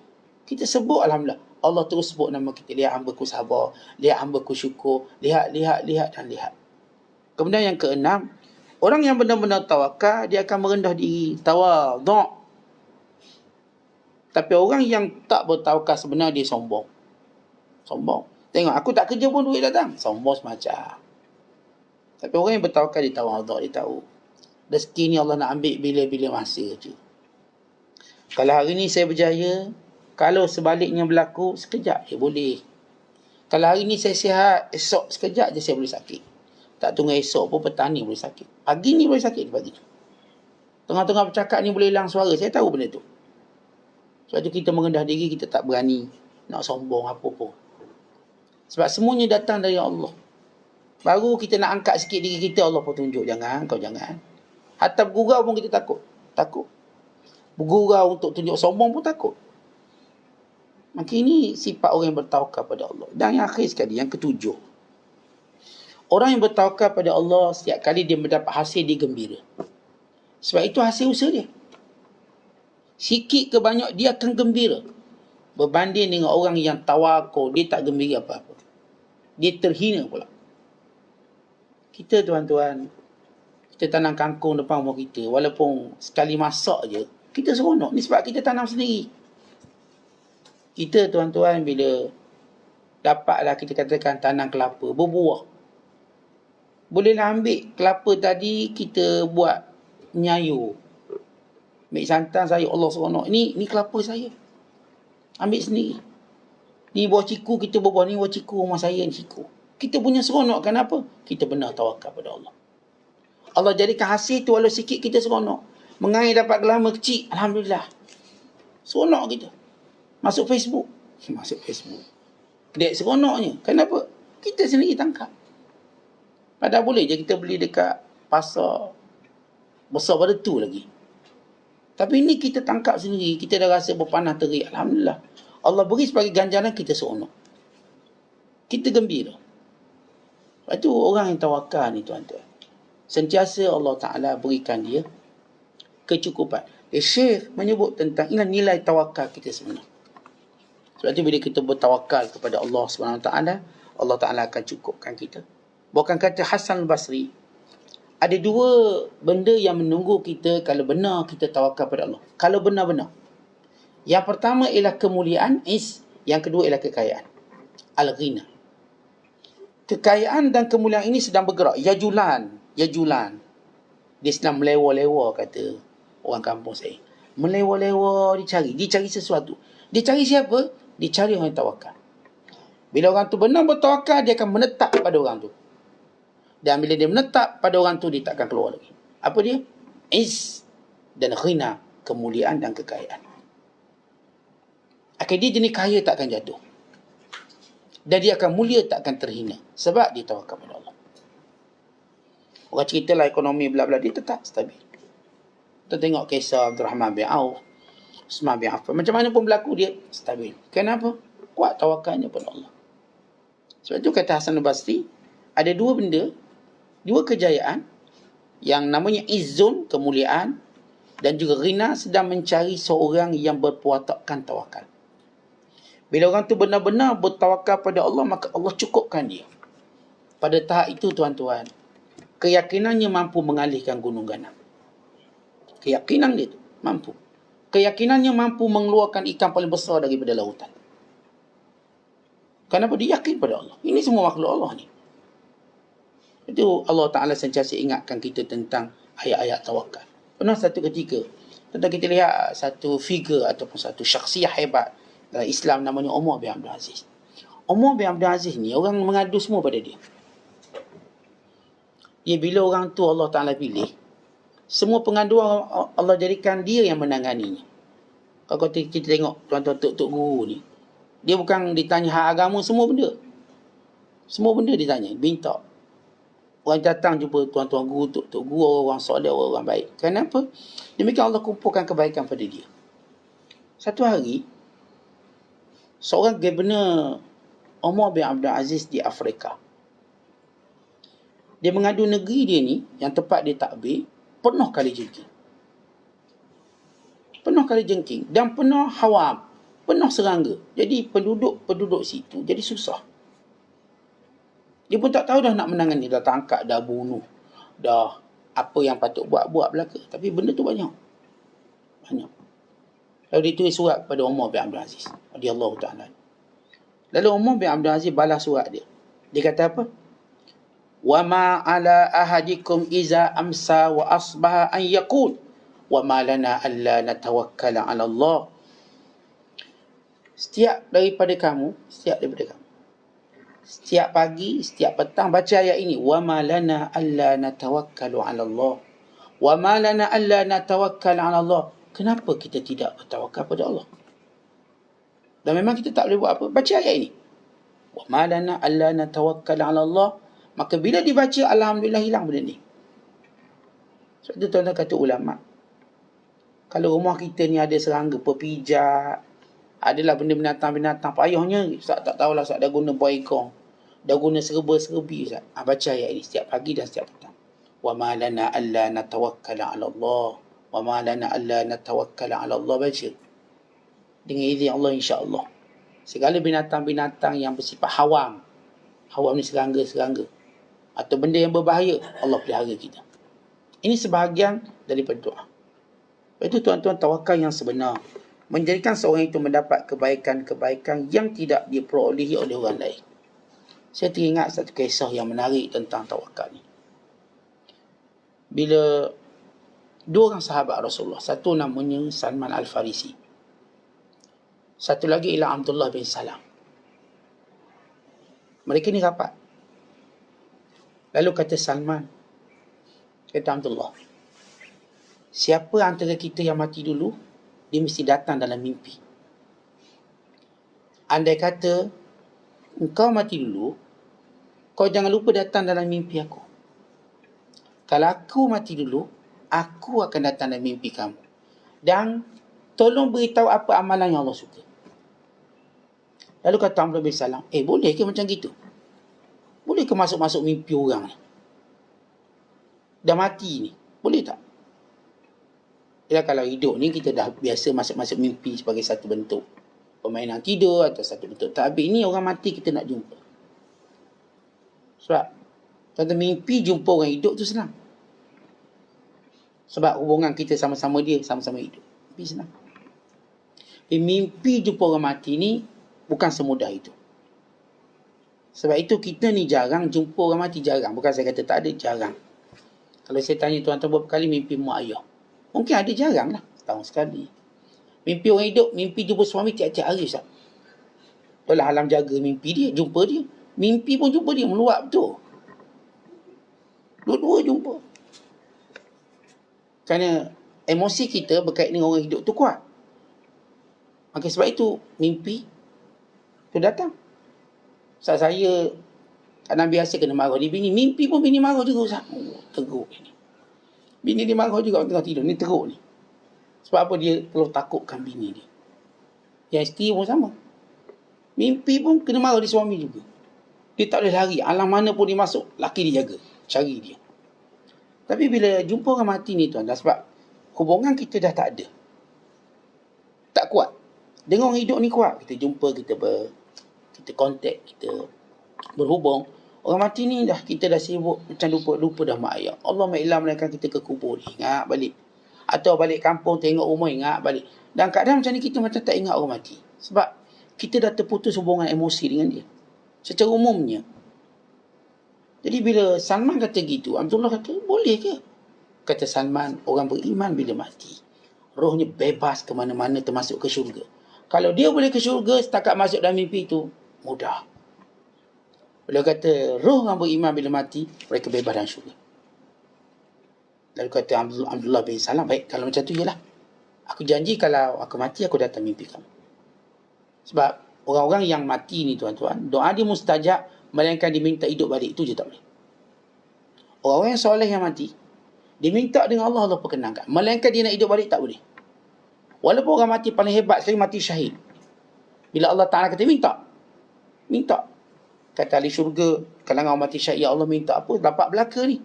kita sebut alhamdulillah. Allah terus sebut nama kita. Lihat hamba ku sabar, lihat hamba ku syukur, lihat dan lihat. Kemudian yang keenam, orang yang benar-benar tawakal, dia akan merendah diri, tawadhu'. Tapi orang yang tak bertawakal sebenarnya dia sombong. Tengok, aku tak kerja pun duit datang. Sombong semacam. Tapi orang yang bertawakal dia tawadhu', dia tahu rezeki ni Allah nak ambil bila-bila masa je. Kalau hari ni saya berjaya, kalau sebaliknya berlaku, sekejap je boleh. Kalau hari ni saya sihat, esok sekejap je saya boleh sakit. Tak tunggu esok pun, petang ni boleh sakit. Pagi ni boleh sakit pagi tu. Tengah-tengah bercakap ni boleh hilang suara. Saya tahu benda tu. Sebab tu kita merendah diri, kita tak berani nak sombong apa pun. Sebab semuanya datang dari Allah. Baru kita nak angkat sikit diri kita, Allah pun tunjuk. Jangan, kau jangan. Hatta bergurau pun kita takut. Bergurau untuk tunjuk sombong pun takut. Maka ini sifat orang yang bertawakal pada Allah. Dan yang akhir sekali, yang ketujuh. Orang yang bertawakal pada Allah, setiap kali dia mendapat hasil, dia gembira. Sebab itu hasil usaha dia. Sikit ke banyak, dia akan gembira. Berbanding dengan orang yang tawakal, dia tak gembira apa-apa. Dia terhina pula. Kita tuan-tuan, kita tanam kangkung depan rumah kita. Walaupun sekali masak je, kita seronok. Ni sebab kita tanam sendiri. Kita tuan-tuan bila dapatlah kita katakan tanam kelapa, berbuah. Bolehlah ambil kelapa tadi, kita buat nyayu. Ambil santan saya, Allah seronok. Ni kelapa saya. Ambil sendiri. Ni buah ciku, kita berbuah. Ni buah ciku, rumah saya ni ciku. Kita punya seronok. Kenapa? Kita benar tawakal pada Allah. Allah jadikan hasil tu walau sikit, kita seronok. Mengair dapat gelama kecil, alhamdulillah. Seronok kita. Masuk Facebook. Dek seronoknya. Kenapa? Kita sendiri tangkap. Padahal boleh je kita beli dekat pasar. Besar pada tu lagi. Tapi ini kita tangkap sendiri. Kita dah rasa berpanah terik. Alhamdulillah. Allah beri sebagai ganjaran, kita seronok. Kita gembira. Lepas tu orang yang tawakal ni tuan-tuan. Sentiasa Allah Ta'ala berikan dia kecukupan. Syekh menyebut tentang nilai tawakal kita sebenarnya. Sebab itu bila kita bertawakal kepada Allah SWT, Allah Ta'ala akan cukupkan kita. Bukan kata Hasan al-Basri, ada dua benda yang menunggu kita kalau benar kita tawakal pada Allah. Kalau benar-benar. Yang pertama ialah kemuliaan, yang kedua ialah kekayaan. Al-ghina. Kekayaan dan kemuliaan ini sedang bergerak. Yajulan. Dia sedang melewa-lewa, kata orang kampung saya. Melewa-lewa, dicari sesuatu. Dia cari siapa? Dia cari orang yang tawakal. Bila orang tu benar bertawakal, dia akan menetap pada orang tu. Dan bila dia menetap pada orang tu, dia tak akan keluar lagi. Apa dia? Dan ghina, kemuliaan dan kekayaan. Dia jenis kaya tak akan jatuh. Dan dia akan mulia, tak akan terhina. Sebab dia tawakal pada Allah. Orang ceritalah ekonomi bla-bla, dia tetap stabil. Kita tengok kisah Abdul Rahman bin Auf, Usman bin Affan. Macam mana pun berlaku, dia stabil. Kenapa? Kuat tawakalnya pada Allah. Sebab itu kata Hasan al-Basri, ada dua benda, dua kejayaan, yang namanya izzun, kemuliaan, dan juga ghina, sedang mencari seorang yang berpuatakkan tawakal. Bila orang tu benar-benar bertawakal pada Allah, maka Allah cukupkan dia. Pada tahap itu, tuan-tuan, keyakinannya mampu mengalihkan gunung ganam. Keyakinan dia tu mampu. Keyakinannya mampu mengeluarkan ikan paling besar daripada lautan. Kenapa? Dia yakin pada Allah. Ini semua makhluk Allah ni. Itu Allah Ta'ala sentiasa ingatkan kita tentang ayat-ayat tawakal. Pernah satu ketika, tentang kita lihat satu figure ataupun satu syakhsiah hebat dalam Islam, namanya Umar bin Abdul Aziz. Umar bin Abdul Aziz ni, orang mengadu semua pada dia. Dia bila orang tu Allah Ta'ala pilih, semua pengaduan Allah jadikan dia yang menanganinya. Kalau kita tengok tuan-tuan tok guru ni, dia bukan ditanya hak agama, semua benda. Semua benda ditanya, minta. Orang datang jumpa tuan-tuan guru, tok guru, orang soleh, orang baik. Kenapa? Demikian Allah kumpulkan kebaikan pada dia. Satu hari, seorang Gubernur Umar bin Abdul Aziz di Afrika, dia mengadu negeri dia ni, yang tempat dia takbir, penuh kali jengking. Penuh kali jengking. Dan penuh hawam. Penuh serangga. Jadi penduduk situ jadi susah. Dia pun tak tahu dah nak menangani. Dah tangkap, dah bunuh. Dah apa yang patut buat belaka. Tapi benda tu banyak. Banyak. Lalu dia tulis surat kepada Umar bin Abdul Aziz radhiyallahu ta'ala. Lalu Umar bin Abdul Aziz balas surat dia. Dia kata apa? Wa ma ala ahadikum iza amsa wa asbaha an yaqul wa ma lana alla natawakkala ala Allah. Setiap daripada kamu, setiap pagi, setiap petang baca ayat ini, wa ma lana alla natawakkalu ala Allah. Wa ma lana alla natawakkala ala Allah. Kenapa kita tidak bertawakal pada Allah? Dan memang kita tak boleh buat apa. Baca ayat ini. Wa ma lana alla natawakkala ala Allah. Maka bila dibaca, alhamdulillah hilang benda ni. Sebab itu tuan-tuan kata ulama', kalau rumah kita ni ada serangga, pepijat, adalah benda binatang-binatang, payahnya, Ustaz tak tahulah, Ustaz dah guna boykong, dah guna serba-serbi, Ustaz. Baca ayat ini setiap pagi dan setiap petang. Wa ma lana alla natawakkala ala Allah. Wa ma lana alla natawakkala ala Allah. Baca. Dengan izin Allah, insya-Allah. Segala binatang-binatang yang bersifat hawam. Hawam ni serangga-serangga. Atau benda yang berbahaya, Allah pelihara kita. Ini sebahagian daripada doa. Itu tuan-tuan, tawakal yang sebenar menjadikan seorang itu mendapat kebaikan-kebaikan yang tidak diperolehi oleh orang lain. Saya teringat satu kisah yang menarik tentang tawakal ni. Bila dua orang sahabat Rasulullah, satu namanya Salman Al-Farisi, satu lagi ialah Abdullah bin Salam. Mereka ni rapat. Lalu kata Salman, kata Abdullah, siapa antara kita yang mati dulu, dia mesti datang dalam mimpi. Andai kata engkau mati dulu, kau jangan lupa datang dalam mimpi aku. Kalau aku mati dulu, aku akan datang dalam mimpi kamu. Dan tolong beritahu apa amalan yang Allah suka. Lalu kata Abdullah bin Salam, boleh ke macam gitu? Boleh ke masuk-masuk mimpi orang ni? Dah mati ni. Boleh tak? Ya, kalau hidup ni kita dah biasa masuk-masuk mimpi sebagai satu bentuk permainan tidur atau satu bentuk takbir. Ini orang mati kita nak jumpa. Sebab tentang mimpi jumpa orang hidup tu senang. Sebab hubungan kita sama-sama dia, sama-sama hidup. Mimpi senang. Mimpi jumpa orang mati ni bukan semudah itu. Sebab itu kita ni jarang jumpa orang mati, jarang. Bukan saya kata tak ada, jarang. Kalau saya tanya tuan-tuan berapa kali mimpi mak ayah, mungkin ada, jarang lah, setahun sekali. Mimpi orang hidup, mimpi jumpa suami tiap-tiap hari, Ustaz. Itulah alam jaga mimpi dia, jumpa dia. Mimpi pun jumpa dia, meluap betul. Dua-dua jumpa. Kerana emosi kita berkait dengan orang hidup tu kuat. Maka sebab itu mimpi tu datang. Ustaz saya kadang biasa kena marah. Dia bini, mimpi pun bini marah juga Ustaz. Oh, teruk ni. Bini dia marah juga tengah tidur. Ni teruk ni. Sebab apa dia perlu takutkan bini dia. Yang isteri pun sama. Mimpi pun kena marah di suami juga. Dia tak boleh lari. Alam mana pun dia masuk, laki dia jaga. Cari dia. Tapi bila jumpa orang mati ni tuan, dah sebab hubungan kita dah tak ada. Tak kuat. Dengan orang hidup ni kuat. Kita jumpa, kita kontak, kita berhubung. Orang mati ni kita dah sibuk macam lupa dah mak ayah. Allah mengilamkan kita ke kubur ni. Ingat balik. Atau balik kampung tengok rumah, ingat balik. Dan keadaan macam ni kita macam tak ingat orang mati. Sebab kita dah terputus hubungan emosi dengan dia. Secara umumnya. Jadi bila Salman kata gitu, Abdullah kata, boleh ke? Kata Salman, orang beriman bila mati, rohnya bebas ke mana-mana termasuk ke syurga. Kalau dia boleh ke syurga, setakat masuk dalam mimpi itu, mudah. Beliau kata, roh orang beriman bila mati, mereka bebas dalam syurga. Lalu kata Abdullah bin Salam, baik, kalau macam tu ialah. Aku janji kalau aku mati, aku datang mimpi kamu. Sebab orang-orang yang mati ni tuan-tuan, doa dia mustajab, melainkan diminta hidup balik. Itu je tak boleh. Orang-orang yang soleh yang mati, diminta dengan Allah, Allah perkenankan. Melainkan dia nak hidup balik, tak boleh. Walaupun orang mati paling hebat sekali, mati syahid. Bila Allah Ta'ala kata, minta. Kata ahli syurga, kalangan orang mati syahid, ya Allah minta apa? Dapat belaka ni.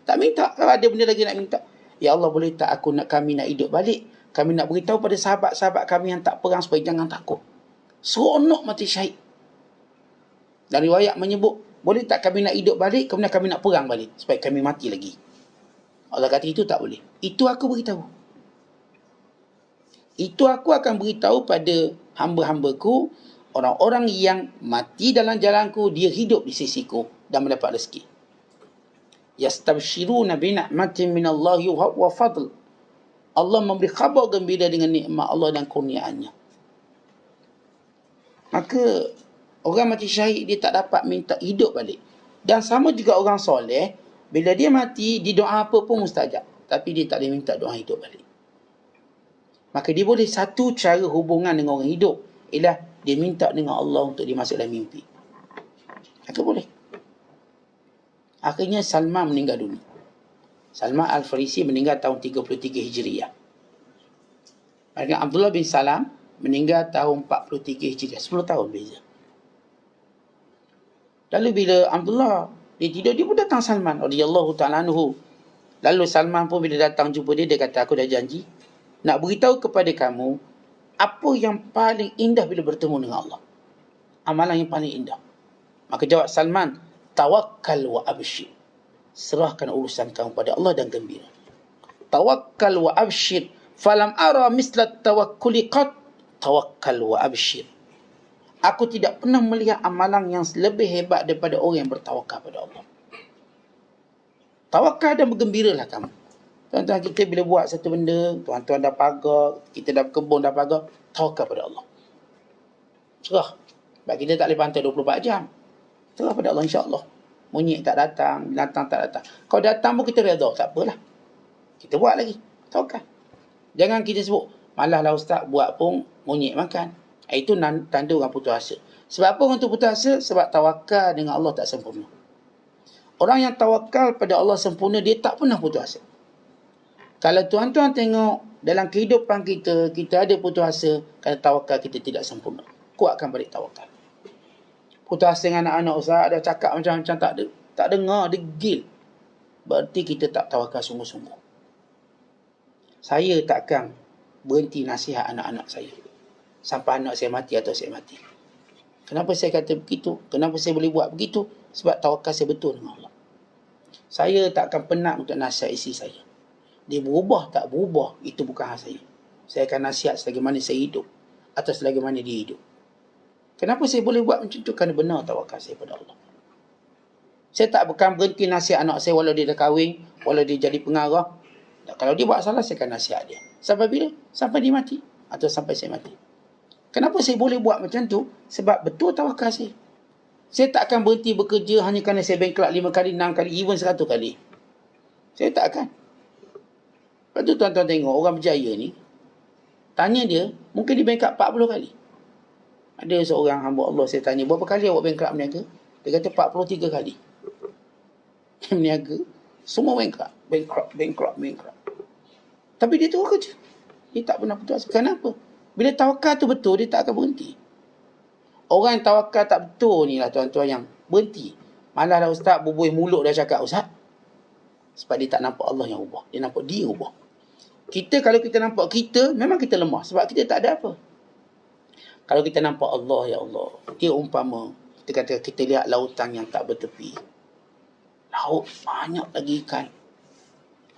Tak minta. Kalau ada benda lagi nak minta. Ya Allah boleh tak kami nak hidup balik. Kami nak beritahu pada sahabat-sahabat kami yang tak perang supaya jangan takut. Seronok mati syahid. Dan riwayat menyebut, boleh tak kami nak hidup balik, kemudian kami nak perang balik supaya kami mati lagi. Allah kata itu tak boleh. Itu aku beritahu. Itu aku akan beritahu pada hamba-hambaku, orang-orang yang mati dalam jalanku, dia hidup di sisiku dan mendapat rezeki. Yastabshiruna bi ni'matin minallahi wa fadl. Allah memberi khabar gembira dengan nikmat Allah dan kurniaannya. Maka orang mati syahid dia tak dapat minta hidup balik. Dan sama juga orang soleh, bila dia mati, di doa apa pun mustajab. Tapi dia tak boleh minta doa hidup balik. Maka dia boleh satu cara hubungan dengan orang hidup, ialah dia minta dengan Allah untuk dia masuk dalam mimpi. Maka boleh. Akhirnya Salman meninggal dunia. Salman Al-Farisi meninggal tahun 33 Hijriah. Maka Abdullah bin Salam meninggal tahun 43 Hijriah. 10 tahun beza. Lalu bila Abdullah dia tidur, dia pun datang Salman radhiyallahu ta'ala anhu. Lalu Salman pun bila datang jumpa dia, dia kata, aku dah janji nak beritahu kepada kamu apa yang paling indah bila bertemu dengan Allah. Amalan yang paling indah. Maka jawab Salman, tawakkal wa abshir. Serahkan urusan kamu pada Allah dan gembira. Tawakkal wa abshir. Falam ara misla tawakkuli qat. Tawakkal wa abshir. Aku tidak pernah melihat amalan yang lebih hebat daripada orang yang bertawakal pada Allah. Tawakal dan bergembiralah kamu. Tuan-tuan, kita bila buat satu benda, tuan-tuan dah pagar, kita dah berkebun, dah pagar, tawakal pada Allah. Serah. Sebab kita tak boleh pantai 24 jam. Serah pada Allah, insyaAllah. Monyet tak datang, binatang tak datang. Kalau datang pun kita redha, tak apalah. Kita buat lagi. Tawakal. Jangan kita sebut, malahlah ustaz, buat pun monyet makan. Itu tanda orang putus asa. Sebab apa orang tu putus asa? Sebab tawakal dengan Allah tak sempurna. Orang yang tawakal pada Allah sempurna, dia tak pernah putus asa. Kalau tuan-tuan tengok dalam kehidupan kita, kita ada putus asa kerana tawakal kita tidak sempurna. Kuatkan balik tawakal. Putus asa dengan anak-anak ustaz, dah cakap macam-macam tak dengar, degil. Berarti kita tak tawakal sungguh-sungguh. Saya takkan berhenti nasihat anak-anak saya sampai anak saya mati atau saya mati. Kenapa saya kata begitu? Kenapa saya boleh buat begitu? Sebab tawakal saya betul dengan Allah. Saya takkan penat untuk nasihat isteri saya. Dia berubah tak berubah, itu bukan hal saya. Saya akan nasihat selagi mana saya hidup atau selagi mana dia hidup. Kenapa saya boleh buat macam tu? Kerana benar tawakal saya pada Allah. Saya tak bukan berhenti nasihat anak saya walau dia dah kahwin, walau dia jadi pengarah. Dan kalau dia buat salah, saya akan nasihat dia. Sampai bila? Sampai dia mati atau sampai saya mati. Kenapa saya boleh buat macam tu? Sebab betul tawakal saya. Saya tak akan berhenti bekerja hanya kerana saya bankrupt 5 kali, 6 kali, even 100 kali. Saya tak akan. Lepas tu tuan-tuan tengok orang berjaya ni, tanya dia, mungkin dia bankrupt 40 kali. Ada seorang hamba Allah, saya tanya, berapa kali awak bankrupt berniaga? Dia kata 43 kali. Berniaga, semua bankrupt. Tapi dia terus kerja. Dia tak pernah putus asa. Kenapa? Bila tawakal tu betul, dia tak akan berhenti. Orang yang tawakal tak betul ni lah tuan-tuan yang berhenti. Malah dah ustaz berbuih mulut dah cakap ustaz. Sebab dia tak nampak Allah yang ubah. Dia nampak dia ubah. Kita kalau kita nampak kita, memang kita lemah. Sebab kita tak ada apa. Kalau kita nampak Allah, ya Allah. Dia umpama, kita kata kita lihat lautan yang tak bertepi. Laut banyak lagi ikan.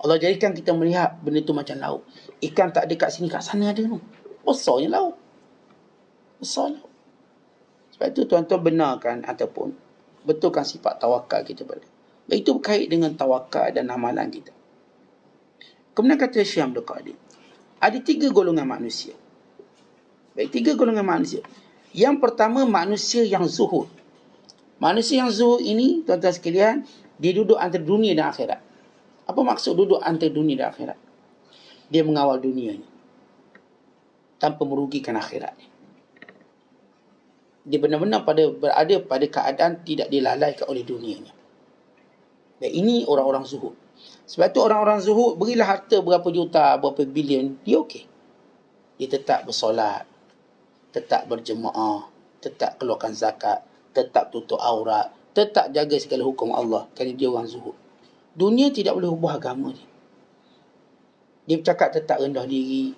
Allah jadikan kita melihat benda tu macam laut. Ikan tak ada kat sini, kat sana ada tu. Besarnya laut. Besar laut. Sebab itu tuan-tuan benarkan ataupun betulkan sifat tawakal kita balik. Dan itu berkait dengan tawakal dan amalan kita. Kemudian kata Syekh Abdul Qadir, ada 3 golongan manusia. Baik, 3 golongan manusia. Yang pertama, manusia yang zuhud. Manusia yang zuhud ini, tuan-tuan sekalian, dia duduk antara dunia dan akhirat. Apa maksud duduk antara dunia dan akhirat? Dia mengawal dunia ni tanpa merugikan akhirat ni. Dia benar-benar berada pada keadaan tidak dilalaikan oleh dunianya. Dan ini orang-orang zuhud. Sebab tu orang-orang zuhud, berilah harta berapa juta, berapa bilion, dia okey. Dia tetap bersolat, tetap berjemaah, tetap keluarkan zakat, tetap tutup aurat, tetap jaga segala hukum Allah, kerana dia orang zuhud. Dunia tidak boleh ubah agama dia. Dia bercakap tetap rendah diri.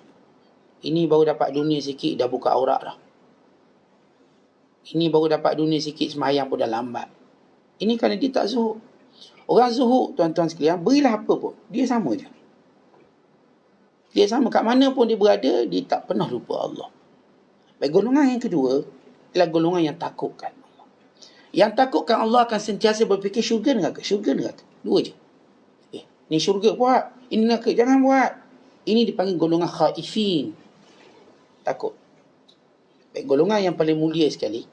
Ini baru dapat dunia sikit, dah buka aurat dah. Ini baru dapat dunia sikit, semayang pun dah lambat. Ini kerana dia tak zuhud. Orang zuhud, tuan-tuan sekalian, berilah apa pun, dia sama je. Dia sama, kat mana pun dia berada, dia tak pernah lupa Allah. Baik, golongan yang kedua ialah golongan yang takutkan Allah. Yang takutkan Allah akan sentiasa berfikir syurga neraka, syurga neraka. Dua je. Ni syurga buat, ini neraka jangan buat. Ini dipanggil golongan khaifin. Takut. Baik, golongan yang paling mulia sekali.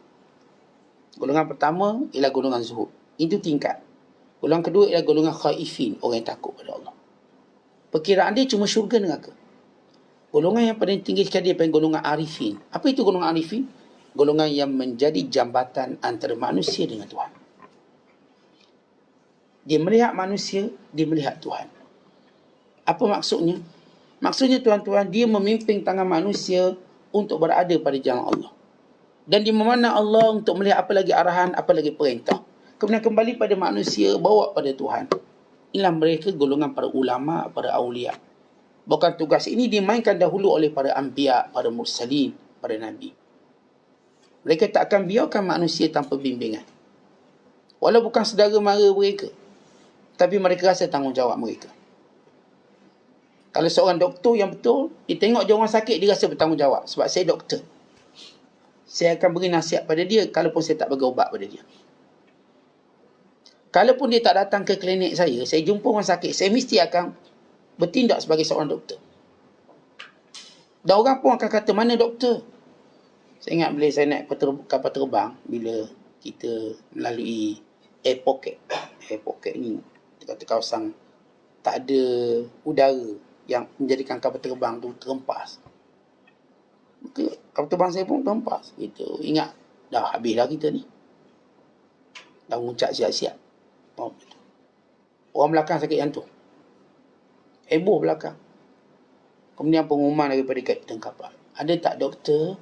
Golongan pertama ialah golongan zuhud. Itu tingkat. Golongan kedua ialah golongan khaifin, orang yang takut pada Allah. Perkiraan dia cuma syurga neraka. Golongan yang paling tinggi sekali dia panggil golongan arifin. Apa itu golongan arifin? Golongan yang menjadi jambatan antara manusia dengan Tuhan. Dia melihat manusia, dia melihat Tuhan. Apa maksudnya? Maksudnya tuan-tuan, dia memimpin tangan manusia untuk berada pada jalan Allah. Dan dia memandang Allah untuk melihat apa lagi arahan, apa lagi perintah. Kemudian kembali pada manusia, bawa pada Tuhan. Inilah mereka golongan para ulama, para awliya. Bukan tugas ini dimainkan dahulu oleh para anbiya, para mursalin, para nabi. Mereka tak akan biarkan manusia tanpa bimbingan. Walau bukan saudara mara mereka, tapi mereka rasa tanggungjawab mereka. Kalau seorang doktor yang betul, dia tengok dia orang sakit, dia rasa bertanggungjawab. Sebab saya doktor. Saya akan beri nasihat pada dia, kalaupun saya tak bagi ubat pada dia. Kalaupun dia tak datang ke klinik saya jumpa orang sakit, saya mesti akan bertindak sebagai seorang doktor. Dan orang pun akan kata, mana doktor? Saya ingat bila saya naik kapal terbang, bila kita melalui air pocket. Air pocket ni, kita kata kawasan tak ada udara yang menjadikan kapal terbang tu terhempas. Maka kapal terbang saya pun terhempas. Gitu. Ingat, dah habis dah kita ni. Dah muncak siap-siap. Orang belakang sakit jantung. Heboh belakang. Kemudian pengumuman daripada kapten kapal. Ada tak doktor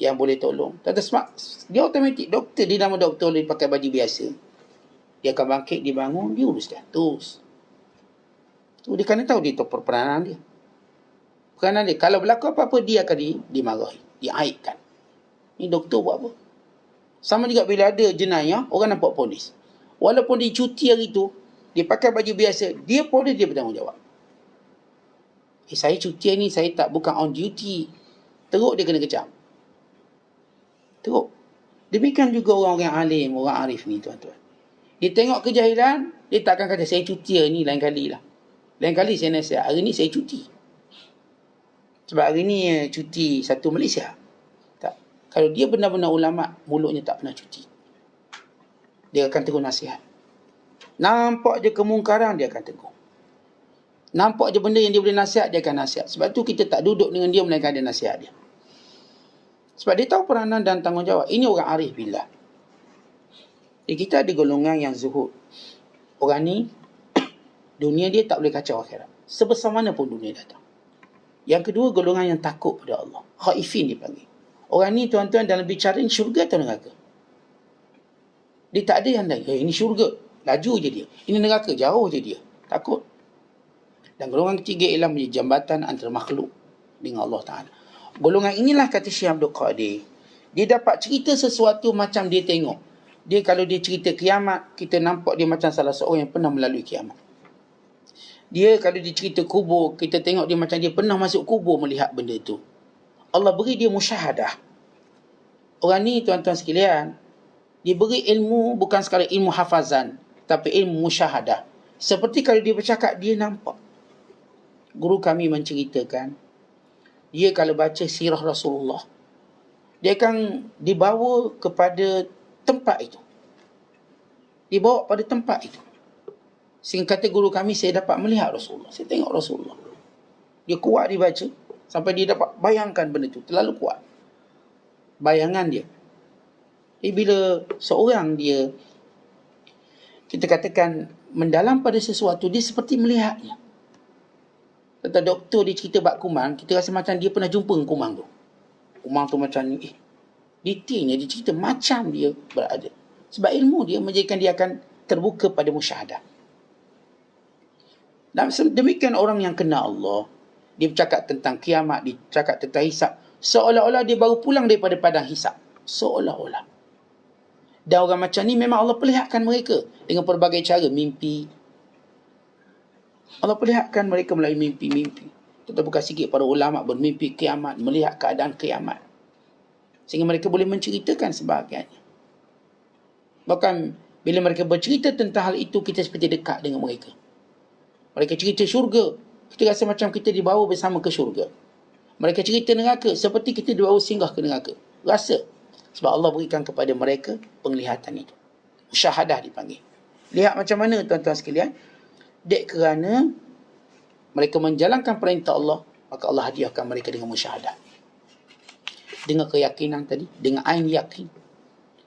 yang boleh tolong? Tata smart. Dia automatik. Doktor, dia nama doktor dia pakai baju biasa. Dia akan bangkit, dia bangun, dia urus dah. Terus. Dia kena tahu dia tahu peranan dia. Peranan dia. Kalau berlaku apa-apa, dia akan dimarahi. Diaibkan. Ni doktor buat apa? Sama juga bila ada jenayah, orang nampak polis. Walaupun dia cuti hari tu, dia pakai baju biasa, dia polis, dia bertanggungjawab. Saya cuti ni, saya tak bukan on duty. Teruk dia kena kecam. Teruk. Demikian juga orang-orang alim, orang arif ni tuan-tuan. Dia tengok kejahilan, dia tak akan kata, saya cuti hari ni, lain kali lah. Lain kali saya nasihat, hari ni saya cuti. Sebab hari ni cuti satu Malaysia. Tak. Kalau dia benar-benar ulama, mulutnya tak pernah cuti. Dia akan tegur nasihat. Nampak je kemungkaran, dia akan tegur. Nampak je benda yang dia boleh nasihat, dia akan nasihat. Sebab tu kita tak duduk dengan dia melainkan ada nasihat dia. Sebab dia tahu peranan dan tanggungjawab. Ini orang arif billah. Kita ada golongan yang zuhud. Orang ni, dunia dia tak boleh kacau akhirat. Sebesar mana pun dunia datang. Yang kedua, golongan yang takut pada Allah. Khaifin dipanggil. Orang ni tuan-tuan dalam bicara ni syurga atau neraka? Dia tak ada yang lain. Ini syurga. Laju je dia. Ini neraka. Jauh je dia. Takut. Dan golongan ketiga ialah menjadi jambatan antara makhluk dengan Allah Ta'ala. Golongan inilah kata Syekh Abdul Qadir. Dia dapat cerita sesuatu macam dia tengok. Dia kalau dia cerita kiamat, kita nampak dia macam salah seorang yang pernah melalui kiamat. Dia kalau dia cerita kubur, kita tengok dia macam dia pernah masuk kubur melihat benda itu. Allah beri dia musyahadah. Orang ni tuan-tuan sekalian, dia beri ilmu bukan sekadar ilmu hafazan, tapi ilmu musyahadah. Seperti kalau dia bercakap, dia nampak. Guru kami menceritakan, dia kalau baca sirah Rasulullah, dia akan dibawa kepada tempat itu. Dibawa pada tempat itu. Sehingga kata guru kami, saya dapat melihat Rasulullah. Saya tengok Rasulullah. Dia kuat dibaca, sampai dia dapat bayangkan benda itu. Terlalu kuat bayangan dia. Jadi bila seorang dia, kita katakan, mendalam pada sesuatu, dia seperti melihatnya. Kata doktor dia cerita bab kumang, kita rasa macam dia pernah jumpa dengan kumang tu. Kumang tu macam ni. Detailnya dia cerita macam dia berada. Sebab ilmu dia menjadikan dia akan terbuka pada musyahadah. Dan demikian orang yang kenal Allah, dia bercakap tentang kiamat, dia bercakap tentang hisab, seolah-olah dia baru pulang daripada padang hisab. Seolah-olah. Dan orang macam ni memang Allah perlihatkan mereka dengan pelbagai cara, mimpi. Allah perlihatkan mereka melalui mimpi-mimpi. Kita bukan sikit para ulama bermimpi kiamat, melihat keadaan kiamat. Sehingga mereka boleh menceritakan sebahagiannya. Bahkan bila mereka bercerita tentang hal itu, kita seperti dekat dengan mereka. Mereka cerita syurga, kita rasa macam kita dibawa bersama ke syurga. Mereka cerita neraka, seperti kita dibawa singgah ke neraka. Rasa. Sebab Allah berikan kepada mereka penglihatan itu. Musyahadah dipanggil. Lihat macam mana tuan-tuan sekalian. Dek kerana mereka menjalankan perintah Allah, maka Allah hadiahkan mereka dengan musyahadah. Dengan keyakinan tadi, dengan ain yakin,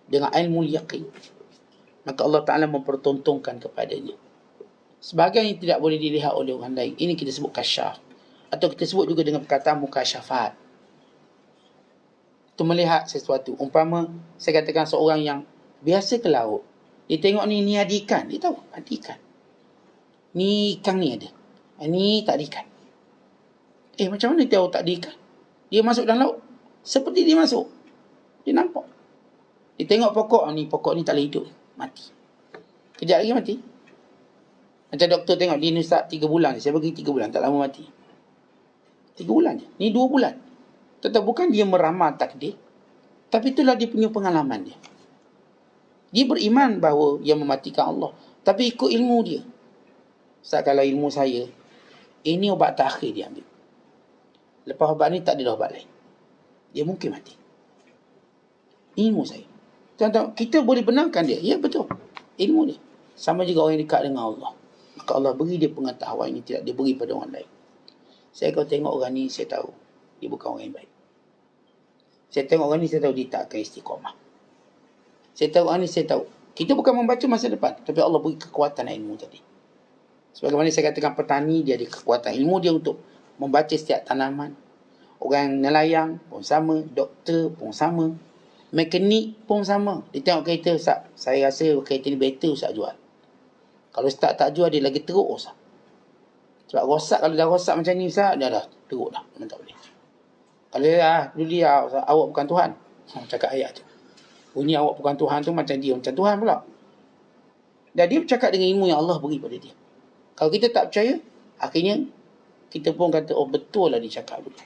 dengan ilmu yakin, maka Allah Ta'ala mempertontonkan kepadanya. Sebahagian yang tidak boleh dilihat oleh orang lain, ini kita sebut kasyaf. Atau kita sebut juga dengan perkataan mukasyafat. Itu melihat sesuatu. Umpama, saya katakan seorang yang biasa ke laut. Dia tengok ni ada ikan. Dia tahu, ada ikan. Ni ikan ni ada. Ni tak ada ikan. Macam mana dia tahu tak ada ikan? Dia masuk dalam laut. Seperti dia masuk. Dia nampak. Dia tengok pokok ni tak boleh hidup. Mati. Kejap lagi mati. Macam doktor tengok, dia ni start 3 bulan. Saya bagi 3 bulan, tak lama mati. 3 bulan je. Ni 2 bulan. Tetap bukan dia meramal takdir. Tapi itulah dia punya pengalaman dia. Dia beriman bahawa yang mematikan Allah. Tapi ikut ilmu dia. Ustaz, kalau ilmu saya, ini ubat terakhir dia ambil. Lepas ubat ni tak ada ubat lain. Dia mungkin mati. Ilmu saya. Tuan-tuan, kita boleh benarkan dia. Ya, betul. Ilmu dia. Sama juga orang yang dekat dengan Allah. Maka Allah beri dia pengetahuan yang tidak dia beri pada orang lain. Saya kalau tengok orang ni, saya tahu dia bukan orang yang baik. Saya tengok orang ni, saya tahu dia tak akan istiqamah. Saya tahu orang ni, saya tahu. Kita bukan membaca masa depan, tapi Allah beri kekuatan ilmu tadi. Sebagaimana saya katakan, petani dia ada kekuatan ilmu dia untuk membaca setiap tanaman. Orang nelayan pun sama, doktor pun sama, mekanik pun sama. Dia tengok kereta, Ustaz, saya rasa kereta ni better Ustaz jual. Kalau Ustaz tak jual, dia lagi teruk Ustaz. Sebab rosak, kalau dah rosak macam ni Ustaz, dah teruk dah. Memang tak boleh. Kalau dulu dia, Ustaz, awak bukan Tuhan. Cakap ayat tu. Bunyi awak bukan Tuhan tu macam dia macam Tuhan pula. Dan dia bercakap dengan ilmu yang Allah beri pada dia. Kalau kita tak percaya, akhirnya kita pun kata, oh betul lah dia cakap dulu.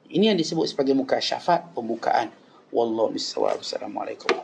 Ini yang disebut sebagai mukasyafat, pembukaan. Wallahu bissawab. Assalamualaikum.